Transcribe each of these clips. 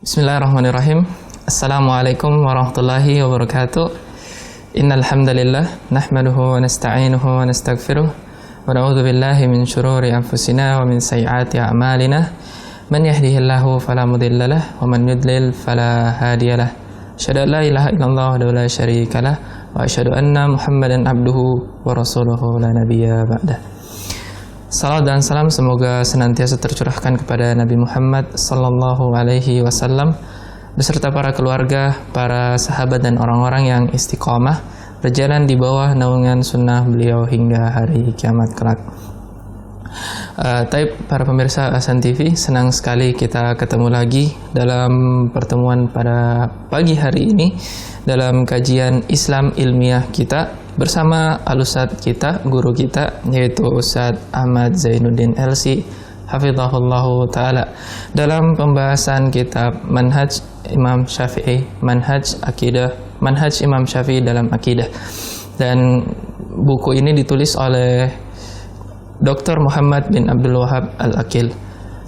Bismillahirrahmanirrahim. Assalamualaikum warahmatullahi wabarakatuh. Innal hamdalillah nahmaduhu wa nasta'inuhu wa nastaghfiruh wa na'udzu billahi min shururi anfusina wa min sayyiati a'malina. Man yahdihillahu fala mudilla lahu wa man yudlil fala hadiyalah. Asyhadu an la ilaha illallah wa la syarika lah wa asyhadu anna Muhammadan abduhu wa rasuluhu la nabiyya ba'dah. Salam dan salam semoga senantiasa tercurahkan kepada Nabi Muhammad sallallahu alaihi wasallam beserta para keluarga, para sahabat dan orang-orang yang istiqomah berjalan di bawah naungan sunnah beliau hingga hari kiamat kelak. Para pemirsa Ahsan TV, senang sekali kita ketemu lagi dalam pertemuan pada pagi hari ini dalam kajian Islam ilmiah kita bersama al-Ustadz kita, guru kita, yaitu Ustadz Ahmad Zainuddin LC hafizahullahu ta'ala, dalam pembahasan kitab Manhaj Imam Syafi'i, Manhaj Imam Syafi'i dalam Akidah. Dan buku ini ditulis oleh Dr. Muhammad bin Abdul Wahab Al-Aqil.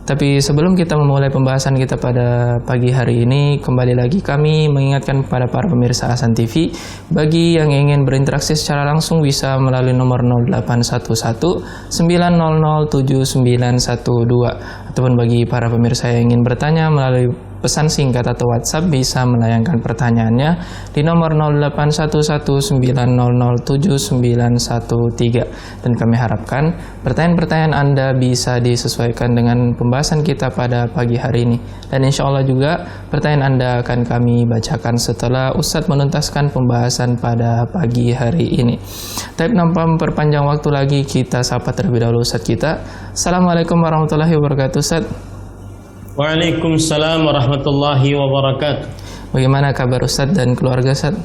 Tapi sebelum kita memulai pembahasan kita pada pagi hari ini, kembali lagi kami mengingatkan kepada para pemirsa Ahsan TV, bagi yang ingin berinteraksi secara langsung bisa melalui nomor 0811 900 7912, ataupun bagi para pemirsa yang ingin bertanya melalui pesan singkat atau WhatsApp bisa melayangkan pertanyaannya di nomor 0811 900 7913. Dan kami harapkan pertanyaan-pertanyaan Anda bisa disesuaikan dengan pembahasan kita pada pagi hari ini. Dan insya Allah juga pertanyaan Anda akan kami bacakan setelah Ustadz menuntaskan pembahasan pada pagi hari ini. Tapi tanpa memperpanjang waktu lagi, kita sapa terlebih dahulu Ustadz kita. Assalamualaikum warahmatullahi wabarakatuh, Ustadz. Waalaikumsalam warahmatullahi wabarakatuh. Bagaimana kabar Ustadz dan keluarga Ustadz?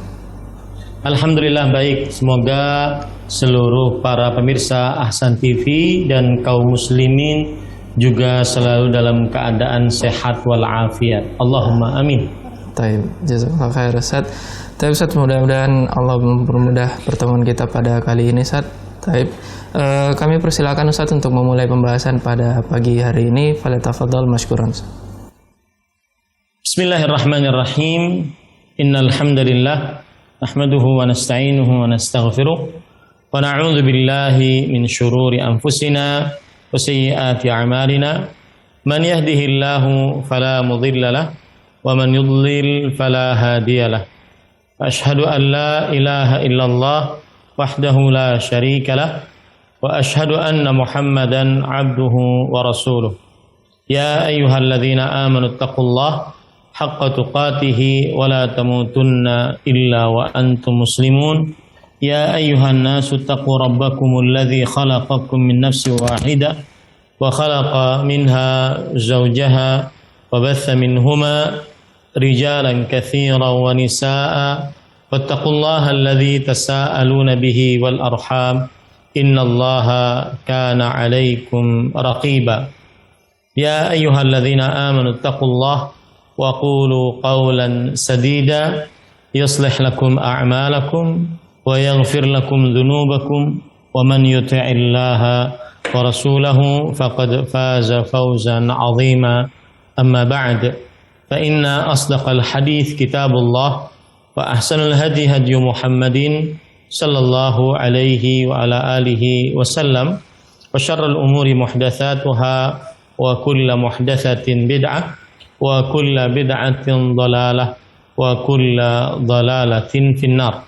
Alhamdulillah baik. Semoga seluruh para pemirsa Ahsan TV dan kaum muslimin juga selalu dalam keadaan sehat walafiat. Allahumma amin. Taib, jazakallahu khair Ustadz. Taib Ustadz, mudah-mudahan Allah mempermudah pertemuan kita pada kali ini Ustadz. Taib. Kami persilakan Ustadz untuk memulai pembahasan pada pagi hari ini. Falyatafadhal mashkuran. Bismillahirrahmanirrahim. Innal hamdalillah nahmaduhu wa nasta'inuhu wa nastaghfiruh wa na'udzu billahi min shururi anfusina wa sayyiati a'malina. Man yahdihillahu fala mudilla lahu wa man yudlil fala hadiyalah. Asyhadu an la ilaha illallah wahdahu la syarika lahu wa asyhadu anna Muhammadan abduhu wa rasuluh. Ya ayyuhalladzina amanu taqullaha haqqa tuqatih wa la tamutunna illa wa antum muslimun. Ya ayyuhan nasu taqu rabbakumul ladzi khalaqakum min nafsin wahidah wa khalaqa minha zawjaha wa batha minhuma rijalan katsiran wa nisaa'a wattaqullaha alladzi tasaaluna bihi wal arham innallaha kana 'alaikum raqiba. Ya ayyuhalladzina amanu taqullaha wa qulu qawlan sadida yuslih lakum a'malakum wa yaghfir lakum dhunubakum wa man yuti'illaha wa rasulahu faqad faza fawzan 'azima. Amma ba'd, fa inna asdaqal hadits kitabullah wa ahsanul hadi hadi Muhammadin sallallahu alaihi wa ala alihi wasallam wa syarrul umuri muhdatsatuha wa kullu muhdatsatin bid'ah wa kullu bid'atin dhalalah wa kullu dhalalatin finnar.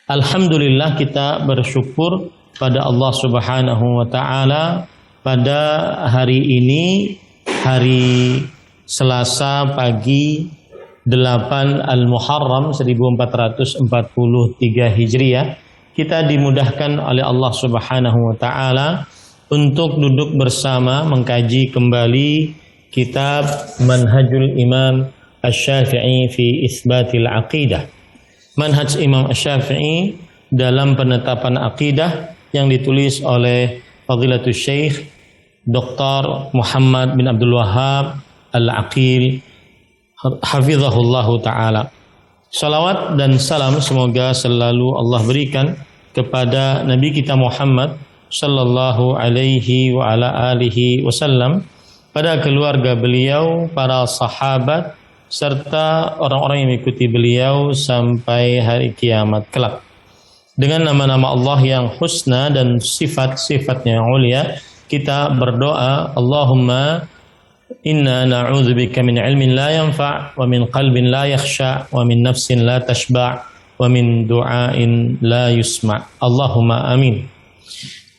Alhamdulillah, kita bersyukur pada Allah Subhanahu wa taala pada hari ini, hari Selasa pagi 8 Al-Muharram 1443 Hijriah, kita dimudahkan oleh Allah Subhanahu wa taala untuk duduk bersama mengkaji kembali kitab Manhajul Imam Asy-Syafi'i fi Itsbatil Aqidah. Manhaj Imam Asy-Syafi'i dalam penetapan akidah yang ditulis oleh Fadilatul Syekh Dr. Muhammad bin Abdul Wahab Al-Aqil hafizahullahu ta'ala. Salawat dan salam semoga selalu Allah berikan kepada Nabi kita Muhammad sallallahu alaihi wa ala alihi wasallam, pada keluarga beliau, para sahabat, serta orang-orang yang mengikuti beliau sampai hari kiamat kelak. Dengan nama-nama Allah yang husna dan sifat-sifatnya yang mulia, kita berdoa, Allahumma inna na'udzubika min ilmin la yanfa' wa min qalbin la yakhsha' wa min nafsin la tashba' wa min du'ain la yusma'. Allahumma amin.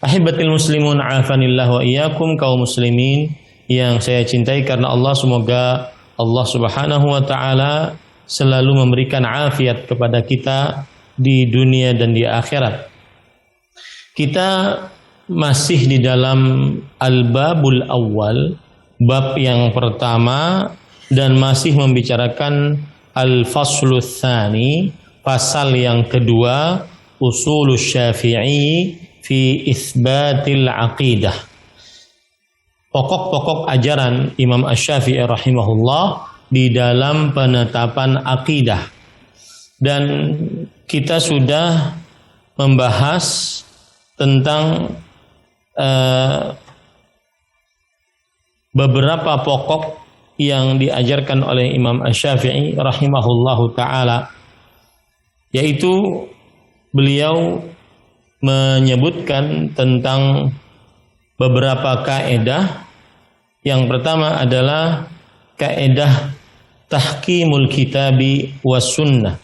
Ahibatil muslimun afanillah wa iyyakum, kaum muslimin yang saya cintai karena Allah, semoga Allah Subhanahu wa taala selalu memberikan afiat kepada kita di dunia dan di akhirat. Kita masih di dalam al-babul awal, bab yang pertama, dan masih membicarakan al-faslu tsani, pasal yang kedua, usulus syafi'i fi itsbatil aqidah. Pokok-pokok ajaran Imam Asy-Syafi'i rahimahullah di dalam penetapan akidah. Dan kita sudah membahas tentang beberapa pokok yang diajarkan oleh Imam Asy-Syafi'i rahimahullahu ta'ala, yaitu beliau menyebutkan tentang beberapa kaedah. Yang pertama adalah kaedah tahkimul kitabi was sunnah,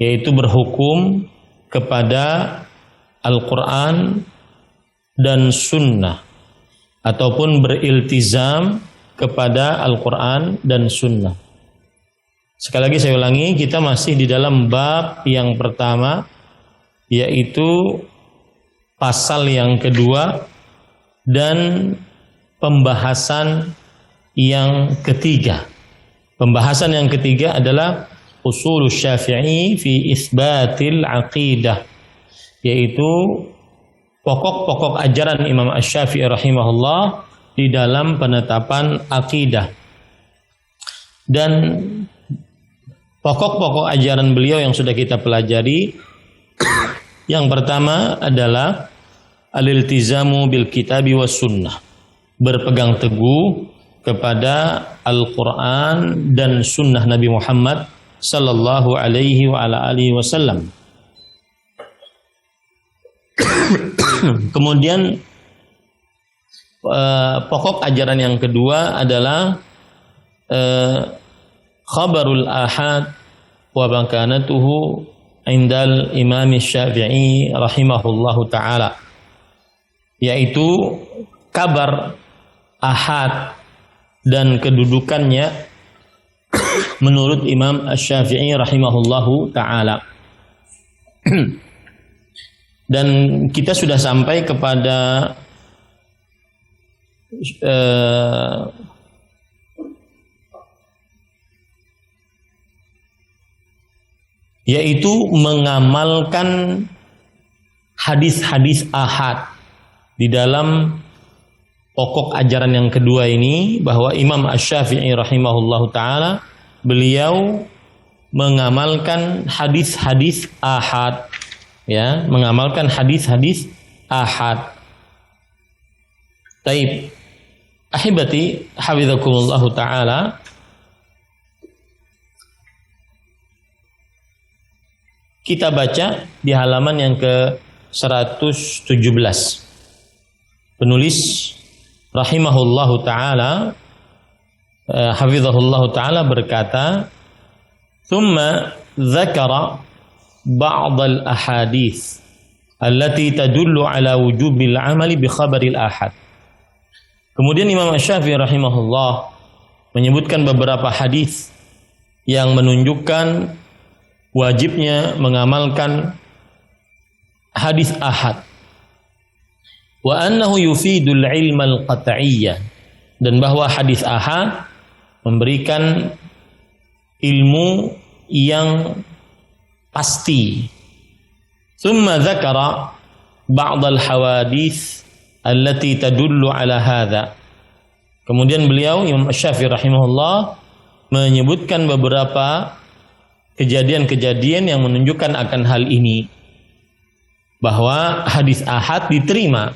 yaitu berhukum kepada Al-Quran dan sunnah, ataupun beriltizam kepada Al-Quran dan sunnah. Sekali lagi saya ulangi, kita masih di dalam bab yang pertama, yaitu pasal yang kedua dan pembahasan yang ketiga. Pembahasan yang ketiga adalah usulus syafi'i fi isbatil aqidah, yaitu pokok-pokok ajaran Imam Asy-Syafi'i rahimahullah di dalam penetapan akidah. Dan pokok-pokok ajaran beliau yang sudah kita pelajari, yang pertama adalah al-iltizamu bil kitabi was sunnah, berpegang teguh kepada Al-Quran dan sunnah Nabi Muhammad sallallahu alaihi wa ala alihi wasallam. Kemudian pokok ajaran yang kedua adalah khabarul ahad wa makanatuhu indal Imam Syafi'i rahimahullahu taala, yaitu kabar ahad dan kedudukannya menurut Imam Asy-Syafi'i rahimahullahu taala. Dan kita sudah sampai kepada yaitu mengamalkan hadis-hadis ahad. Di dalam pokok ajaran yang kedua ini, bahwa Imam Asy-Syafi'i rahimahullahu taala beliau mengamalkan hadis-hadis ahad, ya, mengamalkan hadis-hadis ahad. Taib, ahibati hafizakumullahu taala, kita baca di halaman yang ke-117. Penulis rahimahullahu taala, hafizahullahu taala berkata, "Tsumma dzakara ba'd al-ahadits allati tadullu ala wujubil 'amali bi khabaril ahad." Kemudian Imam Asy-Syafi'i rahimahullah menyebutkan beberapa hadis yang menunjukkan wajibnya mengamalkan hadis ahad. Wa annahu yufidul ilmal qat'iyyah, dan bahwa hadis ahad memberikan ilmu yang pasti. Tsumma dzakara ba'd al-hawadits allati tadullu ala hadza. Kemudian beliau Imam Asy-Syafi'i rahimahullah menyebutkan beberapa kejadian-kejadian yang menunjukkan akan hal ini, bahwa hadis ahad diterima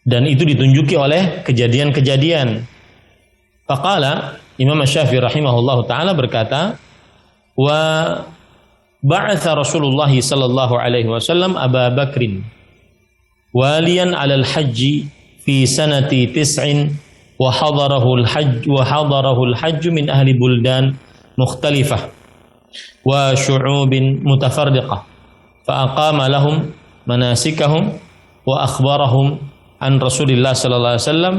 Dan itu ditunjuki oleh kejadian-kejadian. Faqala Imam Syafi'i rahimahullahu taala berkata, wa ba'atha Rasulullah sallallahu alaihi wasallam Abu Bakrin waliyan 'alal hajji fi sanati 9 wa hadarahu al-hajj min ahli buldan mukhtalifah wa syu'ubin mutafarriqah fa aqama lahum manasikahum wa akhbarahum an Rasulillah sallallahu alaihi wasallam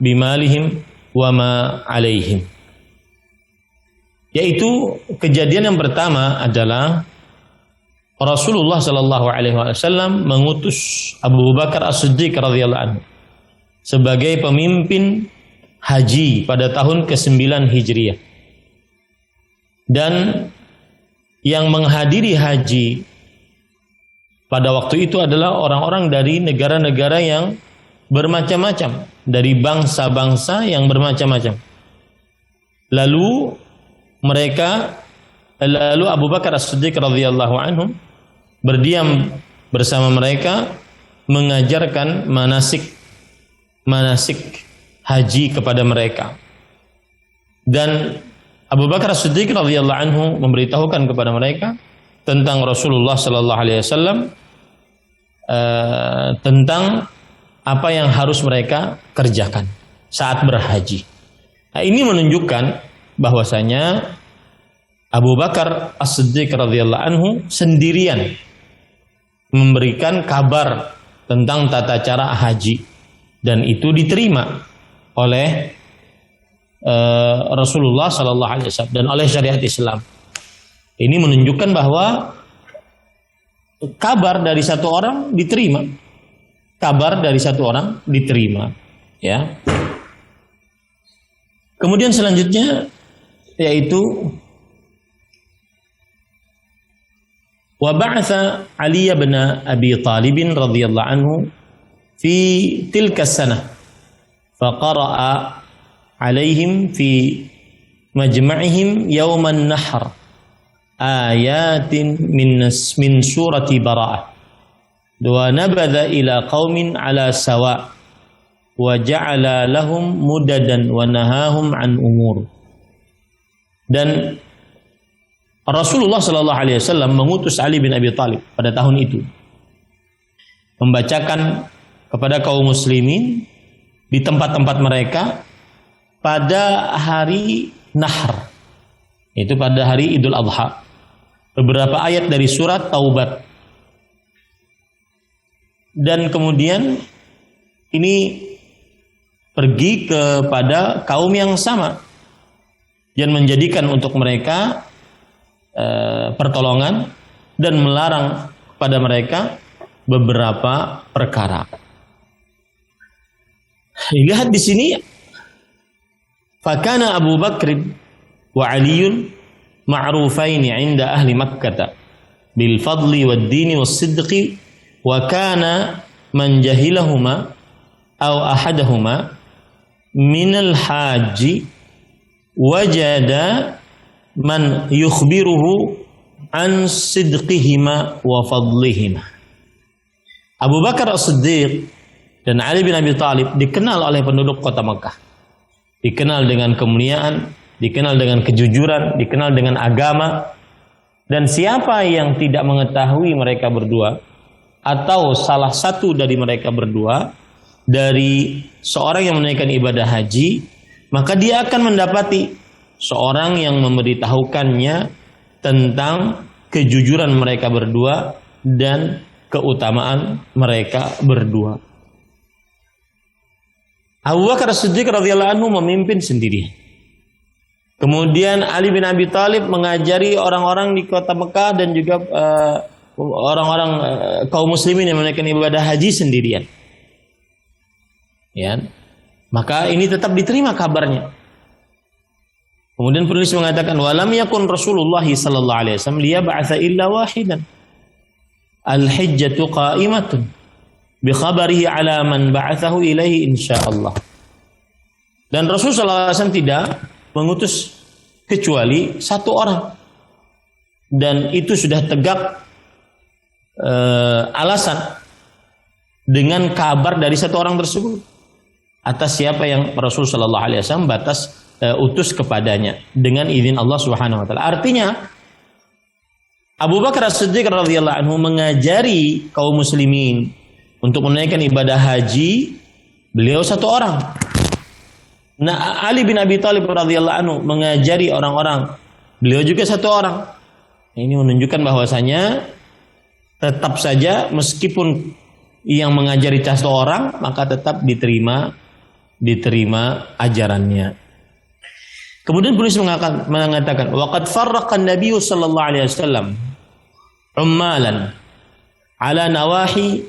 bimalihim wa ma alaihim. Yaitu kejadian yang pertama adalah Rasulullah sallallahu alaihi wasallam mengutus Abu Bakar As-Siddiq radhiyallahu anhu sebagai pemimpin haji pada tahun ke-9 Hijriah. Dan yang menghadiri haji pada waktu itu adalah orang-orang dari negara-negara yang bermacam-macam, dari bangsa-bangsa yang bermacam-macam. Lalu Abu Bakar As-Siddiq radhiyallahu anhu berdiam bersama mereka, mengajarkan manasik haji kepada mereka. Dan Abu Bakar As-Siddiq radhiyallahu anhu memberitahukan kepada mereka tentang Rasulullah sallallahu alaihi wasallam, tentang apa yang harus mereka kerjakan saat berhaji. Nah, ini menunjukkan bahwasanya Abu Bakar As-Siddiq radhiyallahu anhu sendirian memberikan kabar tentang tata cara haji, dan itu diterima oleh Rasulullah sallallahu alaihi wasallam dan oleh syariat Islam. Ini menunjukkan bahwa kabar dari satu orang diterima. Kabar dari satu orang diterima, ya. Kemudian selanjutnya yaitu wa ba'atha Ali bin Abi Thalib radhiyallahu anhu fi tilka sanah fa qara'a alaihim fi majma'ihim yawman nahr ayatin min surati Bara'ah wa nabadha ila qaumin ala sawa wa ja'ala lahum mudadan wa nahahum an umur. Dan Rasulullah sallallahu alaihi wasallam mengutus Ali bin Abi Thalib pada tahun itu membacakan kepada kaum muslimin di tempat-tempat mereka pada hari Nahr, itu pada hari Idul Adha, beberapa ayat dari surat Taubat. Dan kemudian ini pergi kepada kaum yang sama dan menjadikan untuk mereka pertolongan dan melarang pada mereka beberapa perkara. Lihat di sini, fakana Abu Bakr wa Aliun ma'rufaini 'inda ahli Makkah bil fadli wad dini was sidqi wa kana man jahilahuma aw ahadahuma minal haji wajada man yukhbiruhu an sidqihima wa fadlihima. Abu Bakar As-Siddiq dan Ali bin Abi Thalib dikenal oleh penduduk kota Makkah, dikenal dengan kemuliaan, dikenal dengan kejujuran, dikenal dengan agama. Dan siapa yang tidak mengetahui mereka berdua, atau salah satu dari mereka berdua dari seorang yang menunaikan ibadah haji, maka dia akan mendapati seorang yang memberitahukannya tentang kejujuran mereka berdua dan keutamaan mereka berdua. Abu Bakar As-Siddiq radhiyallahu anhu memimpin sendirian. Kemudian Ali bin Abi Thalib mengajari orang-orang di kota Mekah dan juga orang-orang kaum muslimin yang menunaikan ibadah haji sendirian. Ya. Maka ini tetap diterima kabarnya. Kemudian penulis mengatakan walam yakun Rasulullah sallallahu alaihi wasallam liyab'atsa illa wahidan. Al-hijjatu qa'imatun bi khabarihi ala man ba'athahu ilaihi insyaallah. Dan Rasul sallallahu alaihi wasallam tidak mengutus kecuali satu orang. Dan itu sudah tegak alasan dengan kabar dari satu orang tersebut atas siapa yang Rasul Shallallahu Alaihi Wasallam utus kepadanya dengan izin Allah Subhanahu Wa Taala. Artinya Abu Bakar As-Siddiq radhiyallahu anhu mengajari kaum muslimin untuk menunaikan ibadah haji, beliau satu orang. Nah, Ali bin Abi Thalib radhiyallahu anhu mengajari orang-orang, beliau juga satu orang. Ini menunjukkan bahwasanya tetap saja meskipun yang mengajari satu orang, maka tetap diterima ajarannya. Kemudian penulis mengatakan, waqad farraqa an-nabiy sallallahu alaihi wasallam ummalan ala nawahi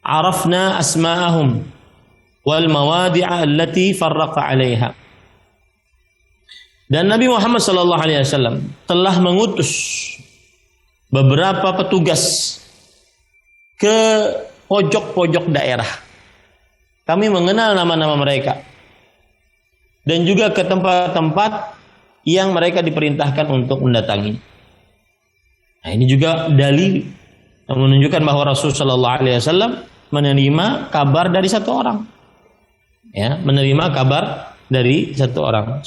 arafna asma'ahum wal mawadi'a allati farraqa 'alaiha. Dan Nabi Muhammad sallallahu alaihi wasallam telah mengutus beberapa petugas ke pojok-pojok daerah. Kami mengenal nama-nama mereka. Dan juga ke tempat-tempat yang mereka diperintahkan untuk mendatangi. Nah, ini juga dalil yang menunjukkan bahwa Rasulullah Shallallahu Alaihi Wasallam menerima kabar dari satu orang. Ya, menerima kabar dari satu orang.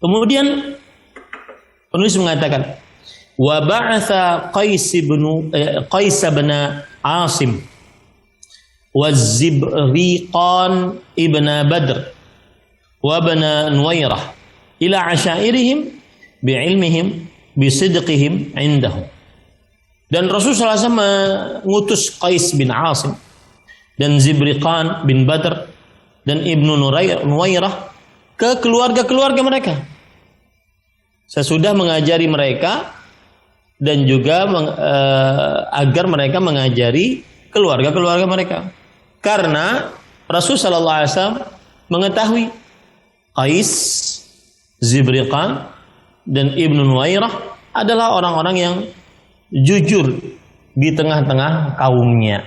Kemudian penulis mengatakan, wa ba'atha Qais bin Asim wa Zibriqan ibn Badr wa ibn Nuwairah ila asyairihim bi'ilmihim bisidqihim indahum. Dan Rasulullah SAW mengutus Qais bin Asim dan Zibriqan bin Badr dan Ibnu Nuwairah ke keluarga-keluarga mereka sesudah mengajari mereka dan juga agar mereka mengajari keluarga-keluarga mereka. Karena Rasul sallallahu alaihi wasallam mengetahui Qais, Zibriqan dan Ibnu Nuwairah adalah orang-orang yang jujur di tengah-tengah kaumnya.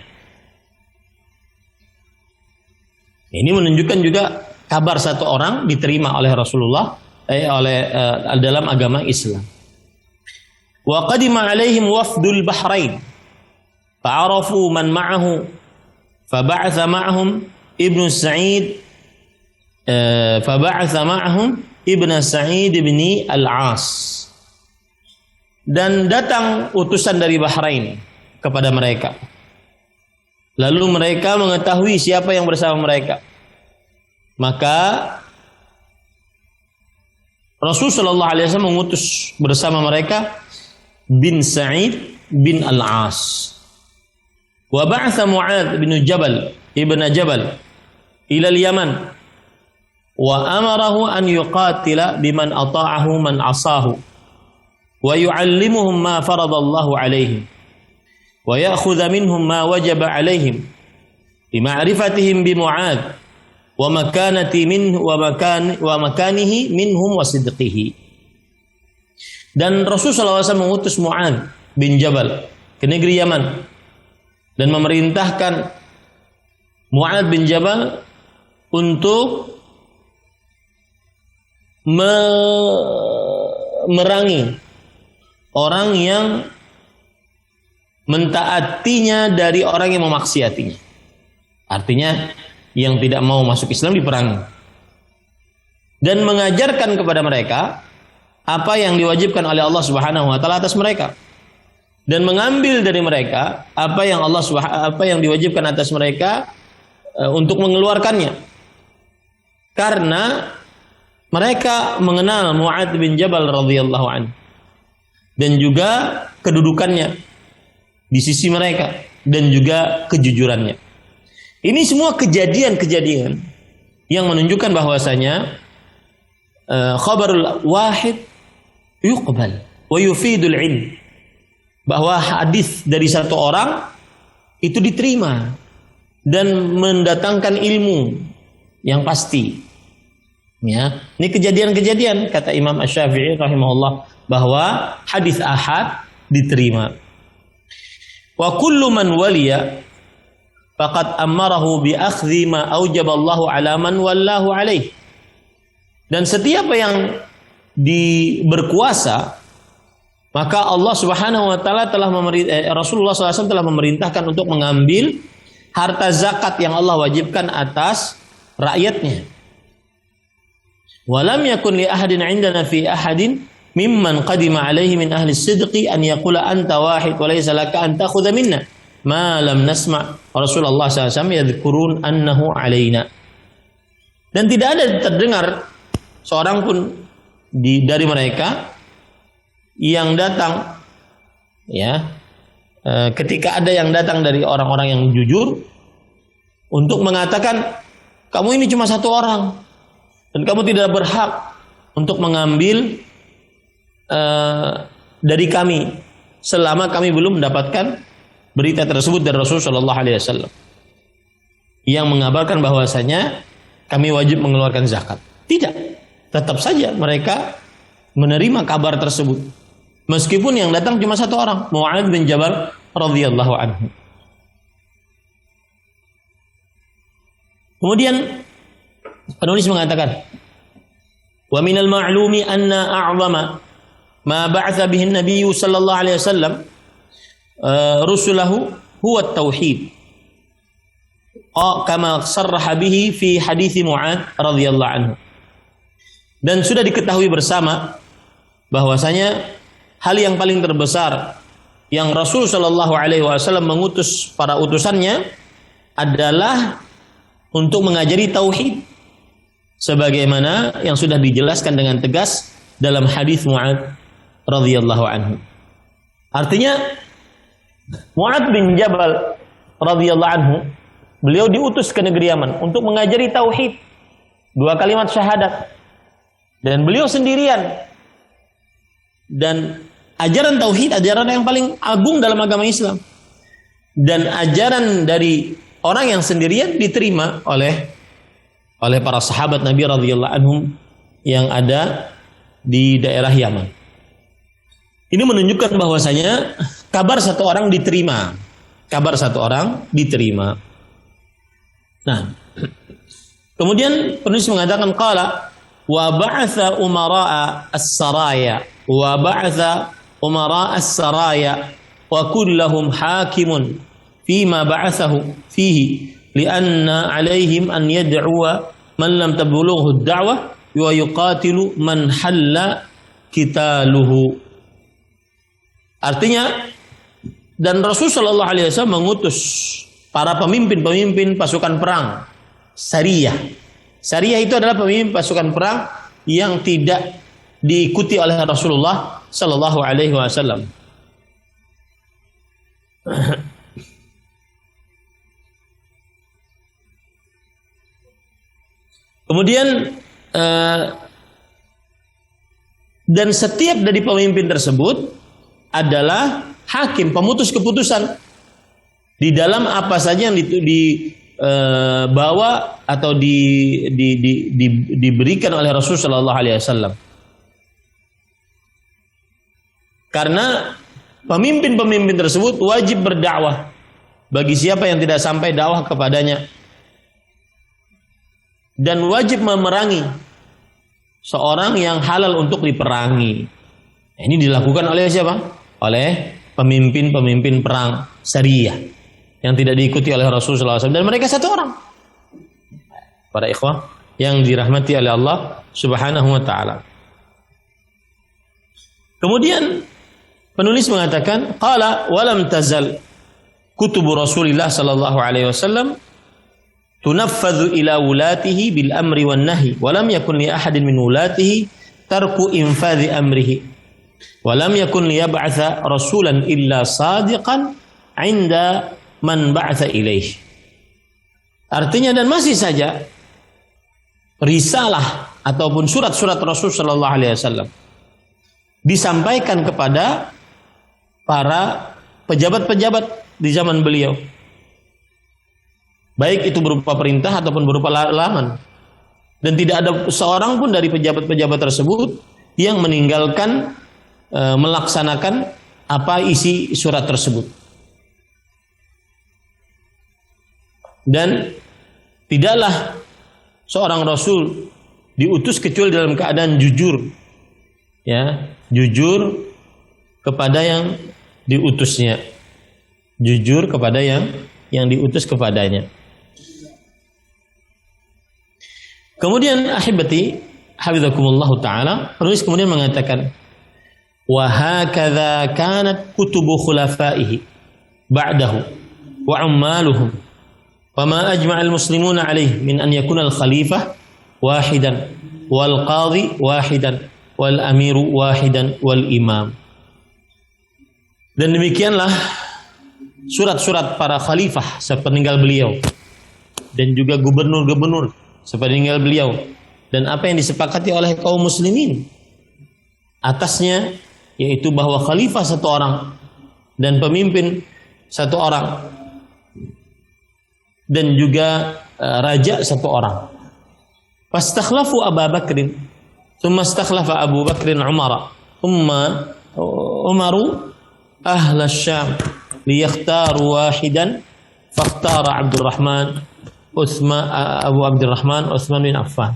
Ini menunjukkan juga kabar satu orang diterima oleh Rasulullah dalam agama Islam. Wa qadima alaihim wafdul Bahrain fa'arafu man ma'ahu faba'atha ma'ahum Ibnu Sa'id Ibn Sa'id bin Al-As. Dan datang utusan dari Bahrain kepada mereka. Lalu mereka mengetahui siapa yang bersama mereka. Maka Rasul sallallahu alaihi wasallam mengutus bersama mereka bin Sa'id bin Al-As. Wa ba'atha Mu'adz bin Jabal ila al-Yaman wa amarahu an yuqatila biman ata'ahu man asahu wa yu'allimuhum ma faradallahu alaihim wa ya'khudha minhum ma wajaba alaihim bi ma'rifatihim bi Mu'adz wa makanati minhu wa makanihi minhum wa sidqihi. Dan Rasulullah SAW mengutus Mu'adz bin Jabal ke negeri Yaman dan memerintahkan Mu'adz bin Jabal untuk memerangi orang yang mentaatinya dari orang yang memaksiatinya. Artinya yang tidak mau masuk Islam diperangi. Dan mengajarkan kepada mereka apa yang diwajibkan oleh Allah Subhanahu wa taala atas mereka. Dan mengambil dari mereka apa yang diwajibkan atas mereka untuk mengeluarkannya. Karena mereka mengenal Mu'adz bin Jabal radhiyallahu anhu dan juga kedudukannya di sisi mereka dan juga kejujurannya. Ini semua kejadian-kejadian yang menunjukkan bahwasanya khabarul wahid yuqbal wa yufidul ilm. Bahwa hadis dari satu orang itu diterima dan mendatangkan ilmu yang pasti. Ya, ini kejadian-kejadian kata Imam Asy-Syafi'i rahimahullah bahwa hadis ahad diterima. Wa kullu man waliya faqad amarahu bi akhdhi ma aujaballahu ala man wallahu alaih. Dan setiap yang berkuasa maka Allah Subhanahu wa taala Rasulullah SAW telah memerintahkan untuk mengambil harta zakat yang Allah wajibkan atas rakyatnya. Walam yakun li ahadin 'indana fi ahadin mimman qadima alaihi min ahli sidqi an yaqula anta wahid wa laysa laka an ta'khudha minna ma lam nasma' Rasulullah SAW yadhkurun annahu alaina. Dan tidak ada terdengar seorang pun dari mereka yang datang, ya, ketika ada yang datang dari orang-orang yang jujur untuk mengatakan kamu ini cuma satu orang dan kamu tidak berhak untuk mengambil dari kami selama kami belum mendapatkan berita tersebut dari Rasulullah SAW yang mengabarkan bahwasanya kami wajib mengeluarkan zakat. Tidak, tetap saja mereka menerima kabar tersebut meskipun yang datang cuma satu orang, Mu'adz bin Jabal radhiyallahu anhu. Kemudian penulis mengatakan, wa minal ma'lumi anna a'zama ma ba'atha bihi an-nabiy sallallahu alaihi wasallam rusulahu huwa at-tauhid. Kama sarraha bihi fi hadits Mu'adz radhiyallahu anhu. Dan sudah diketahui bersama bahwasanya hal yang paling terbesar yang Rasul sallallahu alaihi wasallam mengutus para utusannya adalah untuk mengajari tauhid sebagaimana yang sudah dijelaskan dengan tegas dalam hadis Mu'adz radhiyallahu anhu. Artinya Mu'adz bin Jabal radhiyallahu anhu, beliau diutus ke negeri Yaman untuk mengajari tauhid, 2 kalimat syahadat, dan beliau sendirian. Dan ajaran tauhid ajaran yang paling agung dalam agama Islam, dan ajaran dari orang yang sendirian diterima oleh para sahabat Nabi radhiyallahu anhum yang ada di daerah Yaman. Ini menunjukkan bahwasanya kabar satu orang diterima. Nah, kemudian penulis mengatakan qala wa ba'atha umara'a as-saraya wa kullahum hakimun fima ba'athahu fihi lianna alaihim an yad'uwa man lam tablughu ad-da'wah wa yuqatilu man halla qitaluhu. Artinya, dan Rasul sallallahu alaihi wasallam mengutus para pemimpin pasukan perang Sariyah. Sariyah itu adalah pemimpin pasukan perang yang tidak diikuti oleh Rasulullah sallallahu alaihi wasallam. Kemudian dan setiap dari pemimpin tersebut adalah hakim, pemutus keputusan di dalam apa saja yang dibawa atau diberikan oleh Rasul sallallahu alaihi wasallam. Karena pemimpin-pemimpin tersebut wajib berdakwah bagi siapa yang tidak sampai dakwah kepadanya, dan wajib memerangi seorang yang halal untuk diperangi. Ini dilakukan oleh siapa? Oleh pemimpin-pemimpin perang Sariyah yang tidak diikuti oleh Rasulullah SAW, dan mereka satu orang. Para ikhwah yang dirahmati oleh Allah Subhanahu wa taala. Kemudian penulis mengatakan qala walam tazal kutubu Rasulillah sallallahu alaihi wasallam tunaffadhu ila wulatihi bil amri wan nahi wa lam yakun li ahadin min wulatihi tarku infadhi amrihi wa lam yakun liyab'atha rasulan illa sadiqan 'inda man ba'atha ilaih. Artinya, dan masih saja risalah ataupun surat-surat Rasul sallallahu alaihi wasallam disampaikan kepada para pejabat-pejabat di zaman beliau, baik itu berupa perintah ataupun berupa larangan, dan tidak ada seorang pun dari pejabat-pejabat tersebut yang meninggalkan melaksanakan apa isi surat tersebut. Dan tidaklah seorang rasul diutus kecuali dalam keadaan jujur, ya, jujur kepada yang diutusnya, jujur kepada yang diutus kepadanya. Kemudian ahibati hafizakumullah taala, penulis kemudian mengatakan, wa hakadha kanat kutubu khulafaihi ba'dahu wa ummaluhum wa ma ajma'a al-muslimuna alaihi min an yakuna al-khalifah wahidan wal qadhi wahidan wal amiru wahidan wal imam. Dan demikianlah surat-surat para khalifah sepeninggal beliau dan juga gubernur-gubernur sepeninggal beliau, dan apa yang disepakati oleh kaum muslimin atasnya, yaitu bahwa khalifah satu orang dan pemimpin satu orang dan juga raja satu orang. Fastakhlafu Abu Bakrin, thumma istakhlafa Abu Bakrin Umar, thumma Umaru ahla Syam liyakhtaru wahidan fakhtara Abdurrahman Abu Abdurrahman Utsman bin Affan.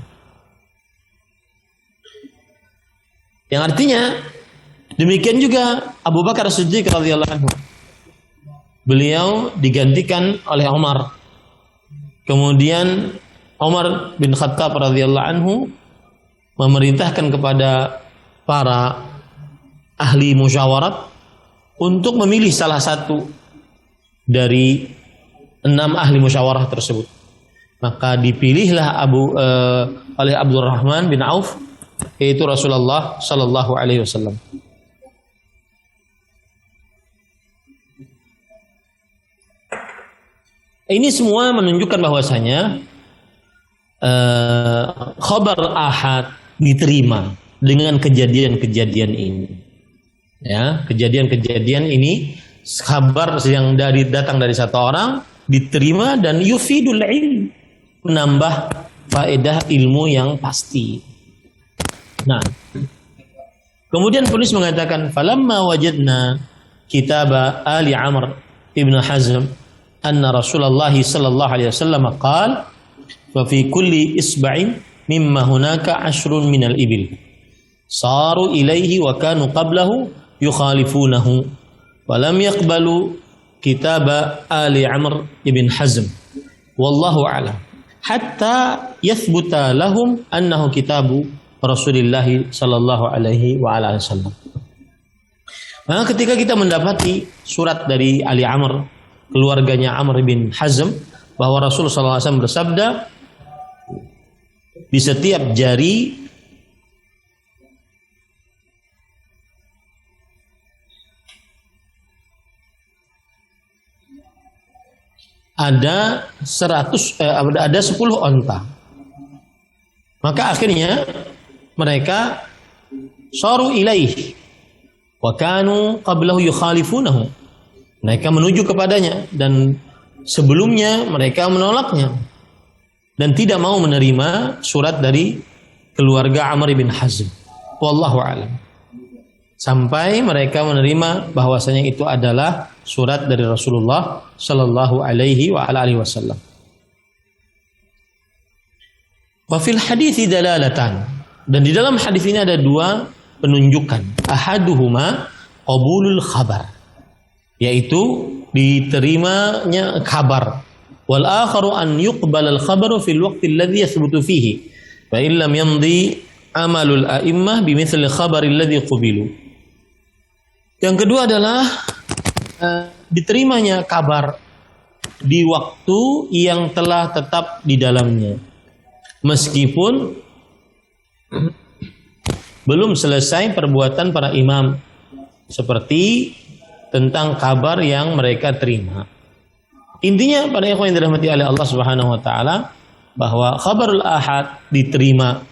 Yang artinya demikian juga Abu Bakar As-Siddiq radhiyallahu anhu. Beliau digantikan oleh Umar. Kemudian Umar bin Khattab radhiyallahu anhu memerintahkan kepada para ahli musyawarat untuk memilih salah satu dari 6 ahli musyawarah tersebut. Maka dipilihlah oleh Abdurrahman bin Auf, yaitu Rasulullah sallallahu alaihi wasallam. Ini semua menunjukkan bahwasanya khabar ahad diterima dengan kejadian-kejadian ini. Ya, kejadian-kejadian ini, kabar yang datang dari satu orang diterima dan yufidul ilm, menambah faedah ilmu yang pasti. Nah, kemudian penulis mengatakan, falamma wajadna kitaba Ali Amr ibn Hazm anna Rasulullah sallallahu alaihi wasallam qala wa fi kulli isba'in mimma hunaka 'ashrun minal ibil saru ilaihi wa kanu qablahu yukhalifunahu wa lam yaqbalu kitaba Ali Amr ibn Hazm wallahu a'lam hatta yathbuta lahum annahu kitabu Rasulullah sallallahu alaihi wa ala wasallam. Maka ketika kita mendapati surat dari Ali Amr, keluarganya Amr bin Hazm, bahwa Rasul sallallahu alaihi wasallam bersabda, di setiap jari ada 10 onta. Maka akhirnya mereka saru ilaih wa kanu qablahu yukhalifunahu. Mereka menuju kepadanya dan sebelumnya mereka menolaknya dan tidak mau menerima surat dari keluarga Amr bin Hazm. Wallahu a'lam. Sampai mereka menerima bahwasanya itu adalah surat dari Rasulullah sallallahu alaihi wa alihi wasallam. Wa fil hadithi dalalatan. Dan di dalam hadis ini ada 2 penunjukan. Ahaduhuma qabulul khabar, yaitu diterimanya kabar. Wal akharu an yuqbalal khabaru fil waqti alladhi yathbutu fihi. Fa in lam yamdi amalul a'immah bimithli khabari alladhi qubilu. Yang kedua adalah diterimanya kabar di waktu yang telah tetap di dalamnya, meskipun belum selesai perbuatan para imam, seperti tentang kabar yang mereka terima. Intinya para ikhwan yang dirahmati oleh Allah Subhanahu wa taala, bahwa khabarul ahad diterima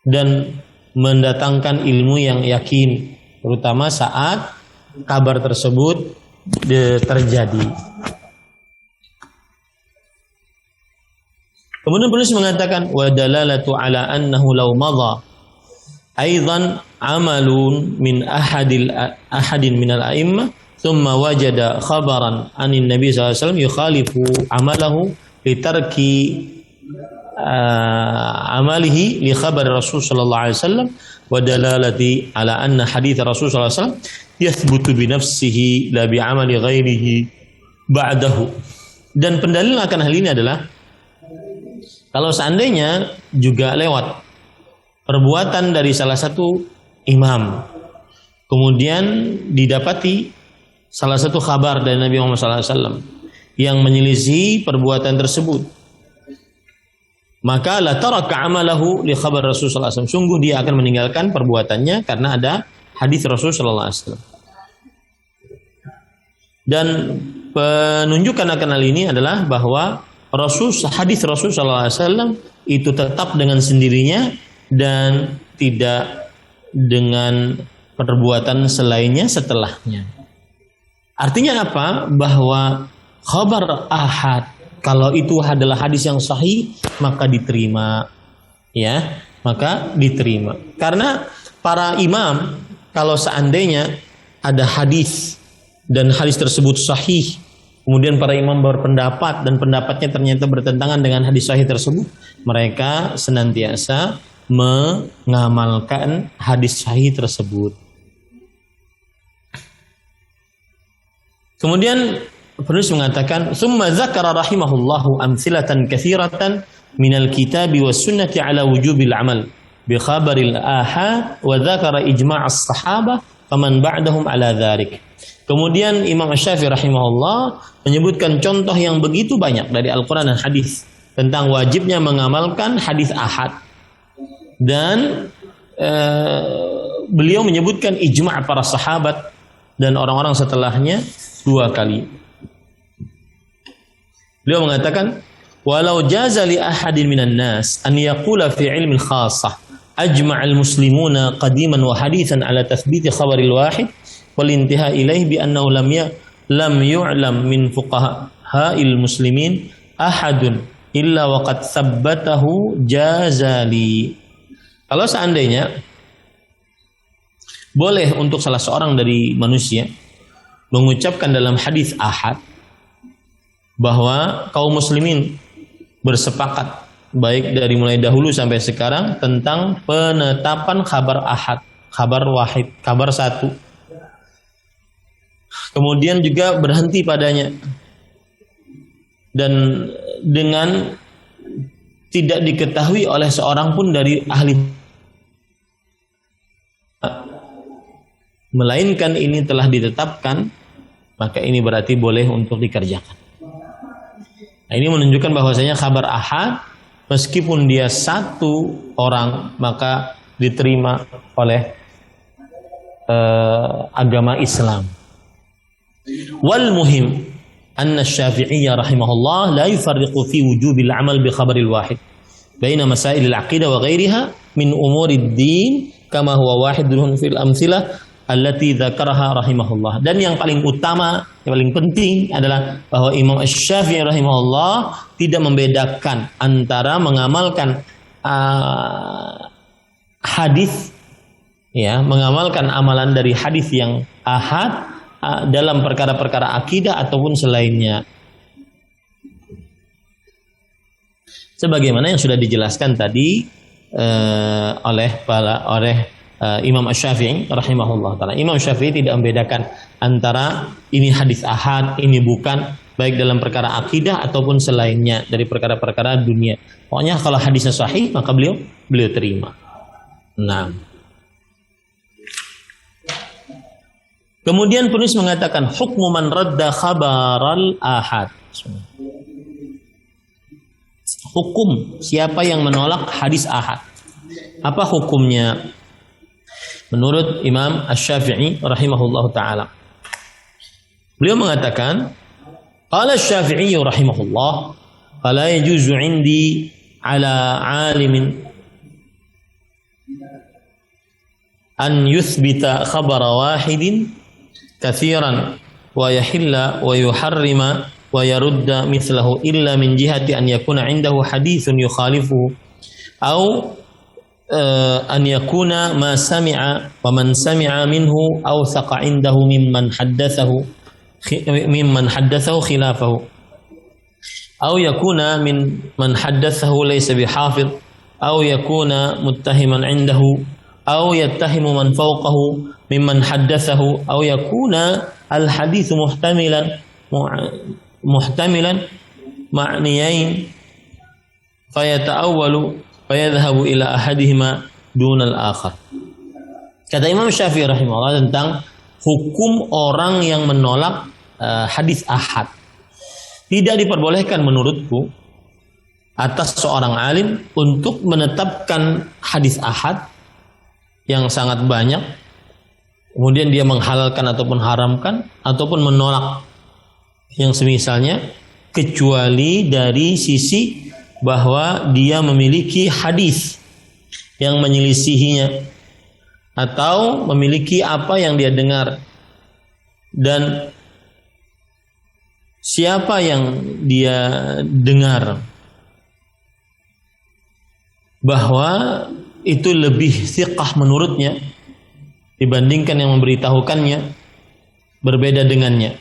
dan mendatangkan ilmu yang yakin, terutama saat kabar tersebut terjadi. Kemudian penulis mengatakan wa dalalatu ala annahu law madha aidan amalun min ahadin minal a'immah thumma wajada khabaran anin nabi sallallahu alaihi wasallam yukhalifu amalahu litarki amalihi li khabar Rasul sallallahu alaihi wasallam wa dalalati ala anna hadits Rasul sallallahu alaihi wasallam yathbutu bi nafsihi la bi amali ghairihi ba'dahu. Dan pendalil akan hal ini adalah kalau seandainya juga lewat perbuatan dari salah satu imam, kemudian didapati salah satu kabar dari Nabi Muhammad SAW yang menyelisihi perbuatan tersebut, maka la taraka amalahu li khabar Rasulullah SAW. Sungguh dia akan meninggalkan perbuatannya karena ada hadis Rasulullah SAW. Dan penunjukan akan hal ini adalah bahwa hadis Rasulullah SAW itu tetap dengan sendirinya dan tidak dengan perbuatan selainnya setelahnya. Artinya apa? Bahwa khabar ahad kalau itu adalah hadis yang sahih maka diterima, ya, maka diterima. Karena para imam kalau seandainya ada hadis dan hadis tersebut sahih, kemudian para imam berpendapat dan pendapatnya ternyata bertentangan dengan hadis sahih tersebut, mereka senantiasa mengamalkan hadis sahih tersebut. Kemudian penulis mengatakan, "Tsumma dzakara rahimahullahu amsilatan katsiratan minal kitabi was sunnati ala wujubil amal bi khabaril ahad wa dzakara ijma' as-sahabah faman ba'dahum ala dzalik." Kemudian Imam Asy-Syafi'i rahimahullah menyebutkan contoh yang begitu banyak dari Al-Quran dan hadis tentang wajibnya mengamalkan hadis ahad. Dan beliau menyebutkan ijma' para sahabat dan orang-orang setelahnya 2 kali. Beliau mengatakan, "Walau jaza li ahadin minan nas an yaqula fi ilmi al-khassah ajma'al muslimuna qadiman wa hadithan ala tathbiti khabaril wahid wal intiha ilaih bi annahu lam yu'lam min fuqaha'il muslimin ahadun illa waqad tsabbatahu jazali." Kalau seandainya boleh untuk salah seorang dari manusia mengucapkan dalam hadis ahad bahwa kaum muslimin bersepakat baik dari mulai dahulu sampai sekarang tentang penetapan kabar ahad, kabar wahid, kabar satu. Kemudian juga berhenti padanya dan dengan tidak diketahui oleh seorang pun dari ahli, melainkan ini telah ditetapkan, maka ini berarti boleh untuk dikerjakan. Nah, ini menunjukkan bahwasanya kabar ahad meskipun dia satu orang maka diterima oleh agama Islam. Wal muhim anna Syafi'iyya rahimahullah la yufarriqu fi wujubil amal bi khabaril wahid baina masail al-aqidah wa ghairiha min umurid din kama huwa wahidun fil amsilah allati dzakaraha rahimahullah. Dan yang paling utama, yang paling penting adalah bahwa Imam Asy-Syafi'i rahimahullah tidak membedakan antara mengamalkan hadis, ya, mengamalkan amalan dari hadis yang ahad dalam perkara-perkara akidah ataupun selainnya. Sebagaimana yang sudah dijelaskan tadi oleh Imam Asy-Syafi'i rahimahullah taala. Imam Syafi'i tidak membedakan antara ini hadis ahad, ini bukan, baik dalam perkara akidah ataupun selainnya dari perkara-perkara dunia. Pokoknya kalau hadisnya sahih maka beliau terima. Nah, kemudian penulis mengatakan hukmu man radda khabaral ahad. Hukum siapa yang menolak hadis ahad. Apa hukumnya? Menurut Imam Asy-Syafi'i rahimahullahu taala, beliau mengatakan, qala Asy-Syafi'i rahimahullah, fala yajuzu 'indi 'ala 'alimin an yuthbita khabara wahidin katsiran wa yahilla wa yuharrima wa yarudda mithlahu illa min jihati an yakuna 'indahu haditsun yukhalifuhu aw an yakuna ma sami'a wa man sami'a minhu awthaqa 'indahu mimman haddathahu khilafahu aw yakuna man haddathahu laysa bihafidh aw yakuna muttahiman 'indahu أو يتهم من فوقه ممن حدثه أو يكون الحديث محتملا معنيين فيتأول فيذهب إلى أحدهما دون الآخر. Kata Imam Syafi'i rahimahullah tentang hukum orang yang menolak hadis ahad. Tidak diperbolehkan menurutku atas seorang alim untuk menetapkan hadis ahad yang sangat banyak, kemudian dia menghalalkan ataupun haramkan ataupun menolak yang semisalnya, kecuali dari sisi bahwa dia memiliki hadis yang menyelisihinya atau memiliki apa yang dia dengar dan siapa yang dia dengar bahwa itu lebih thiqah menurutnya dibandingkan yang memberitahukannya berbeda dengannya,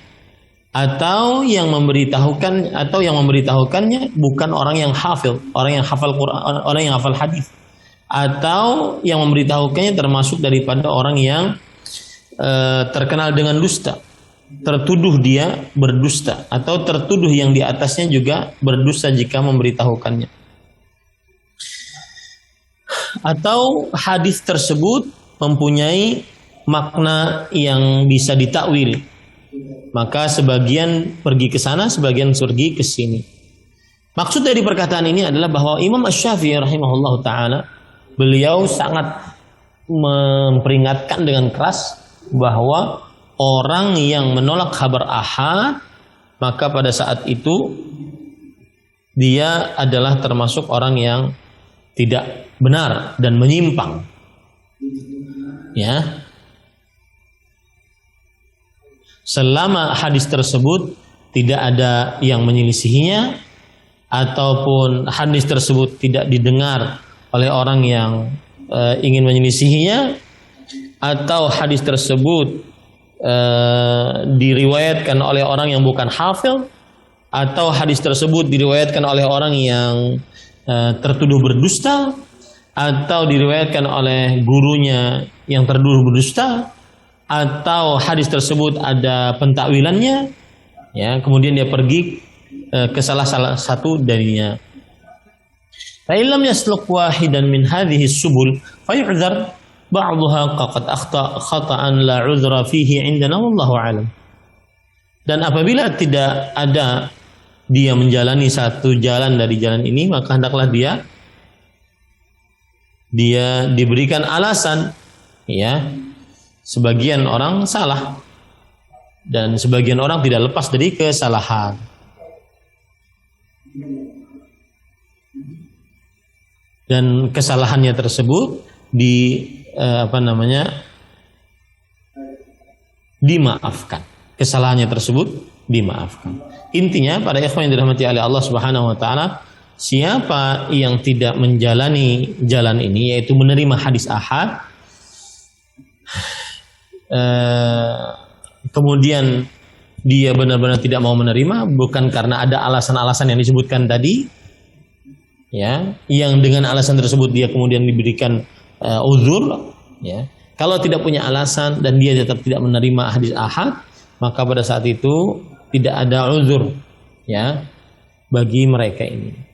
atau yang memberitahukannya bukan orang yang hafal, orang yang hafal Quran, orang yang hafal hadis, atau yang memberitahukannya termasuk daripada orang yang terkenal dengan dusta, tertuduh dia berdusta, atau tertuduh yang di atasnya juga berdusta jika memberitahukannya, atau hadis tersebut mempunyai makna yang bisa ditakwil, maka sebagian pergi ke sana, sebagian pergi ke sini. Maksud dari perkataan ini adalah bahwa Imam Asy-Syafi'i rahimahullah ta'ala, beliau sangat memperingatkan dengan keras bahwa orang yang menolak kabar ahad, maka pada saat itu dia adalah termasuk orang yang tidak benar dan menyimpang. Ya. Selama hadis tersebut tidak ada yang menyelisihinya, ataupun hadis tersebut tidak didengar oleh orang yang ingin menyelisihinya, atau hadis tersebut diriwayatkan oleh orang yang bukan hafil, atau hadis tersebut diriwayatkan oleh orang yang tertuduh berdusta, atau diriwayatkan oleh gurunya yang tertuduh berdusta, atau hadis tersebut ada pentakwilannya, ya, kemudian dia pergi ke salah satu darinya. Fa illam yasluk wahidan min hadhihi subul fayu'dzar ba'daha qad khata'an la 'udhra fihi 'indana wallahu a'lam. Dan apabila tidak ada dia menjalani satu jalan dari jalan ini, maka hendaklah dia diberikan alasan, ya. Sebagian orang salah dan sebagian orang tidak lepas dari kesalahan. Dan kesalahannya tersebut dimaafkan. Kesalahannya tersebut dimaafkan. Intinya, pada ikhwan yang dirahmati oleh Allah Subhanahu wa taala, siapa yang tidak menjalani jalan ini, yaitu menerima hadis ahad, kemudian dia benar-benar tidak mau menerima, bukan karena ada alasan-alasan yang disebutkan tadi, ya, yang dengan alasan tersebut dia kemudian diberikan uzur, ya. Kalau tidak punya alasan dan dia tetap tidak menerima hadis ahad, maka pada saat itu tidak ada uzur, ya, bagi mereka ini.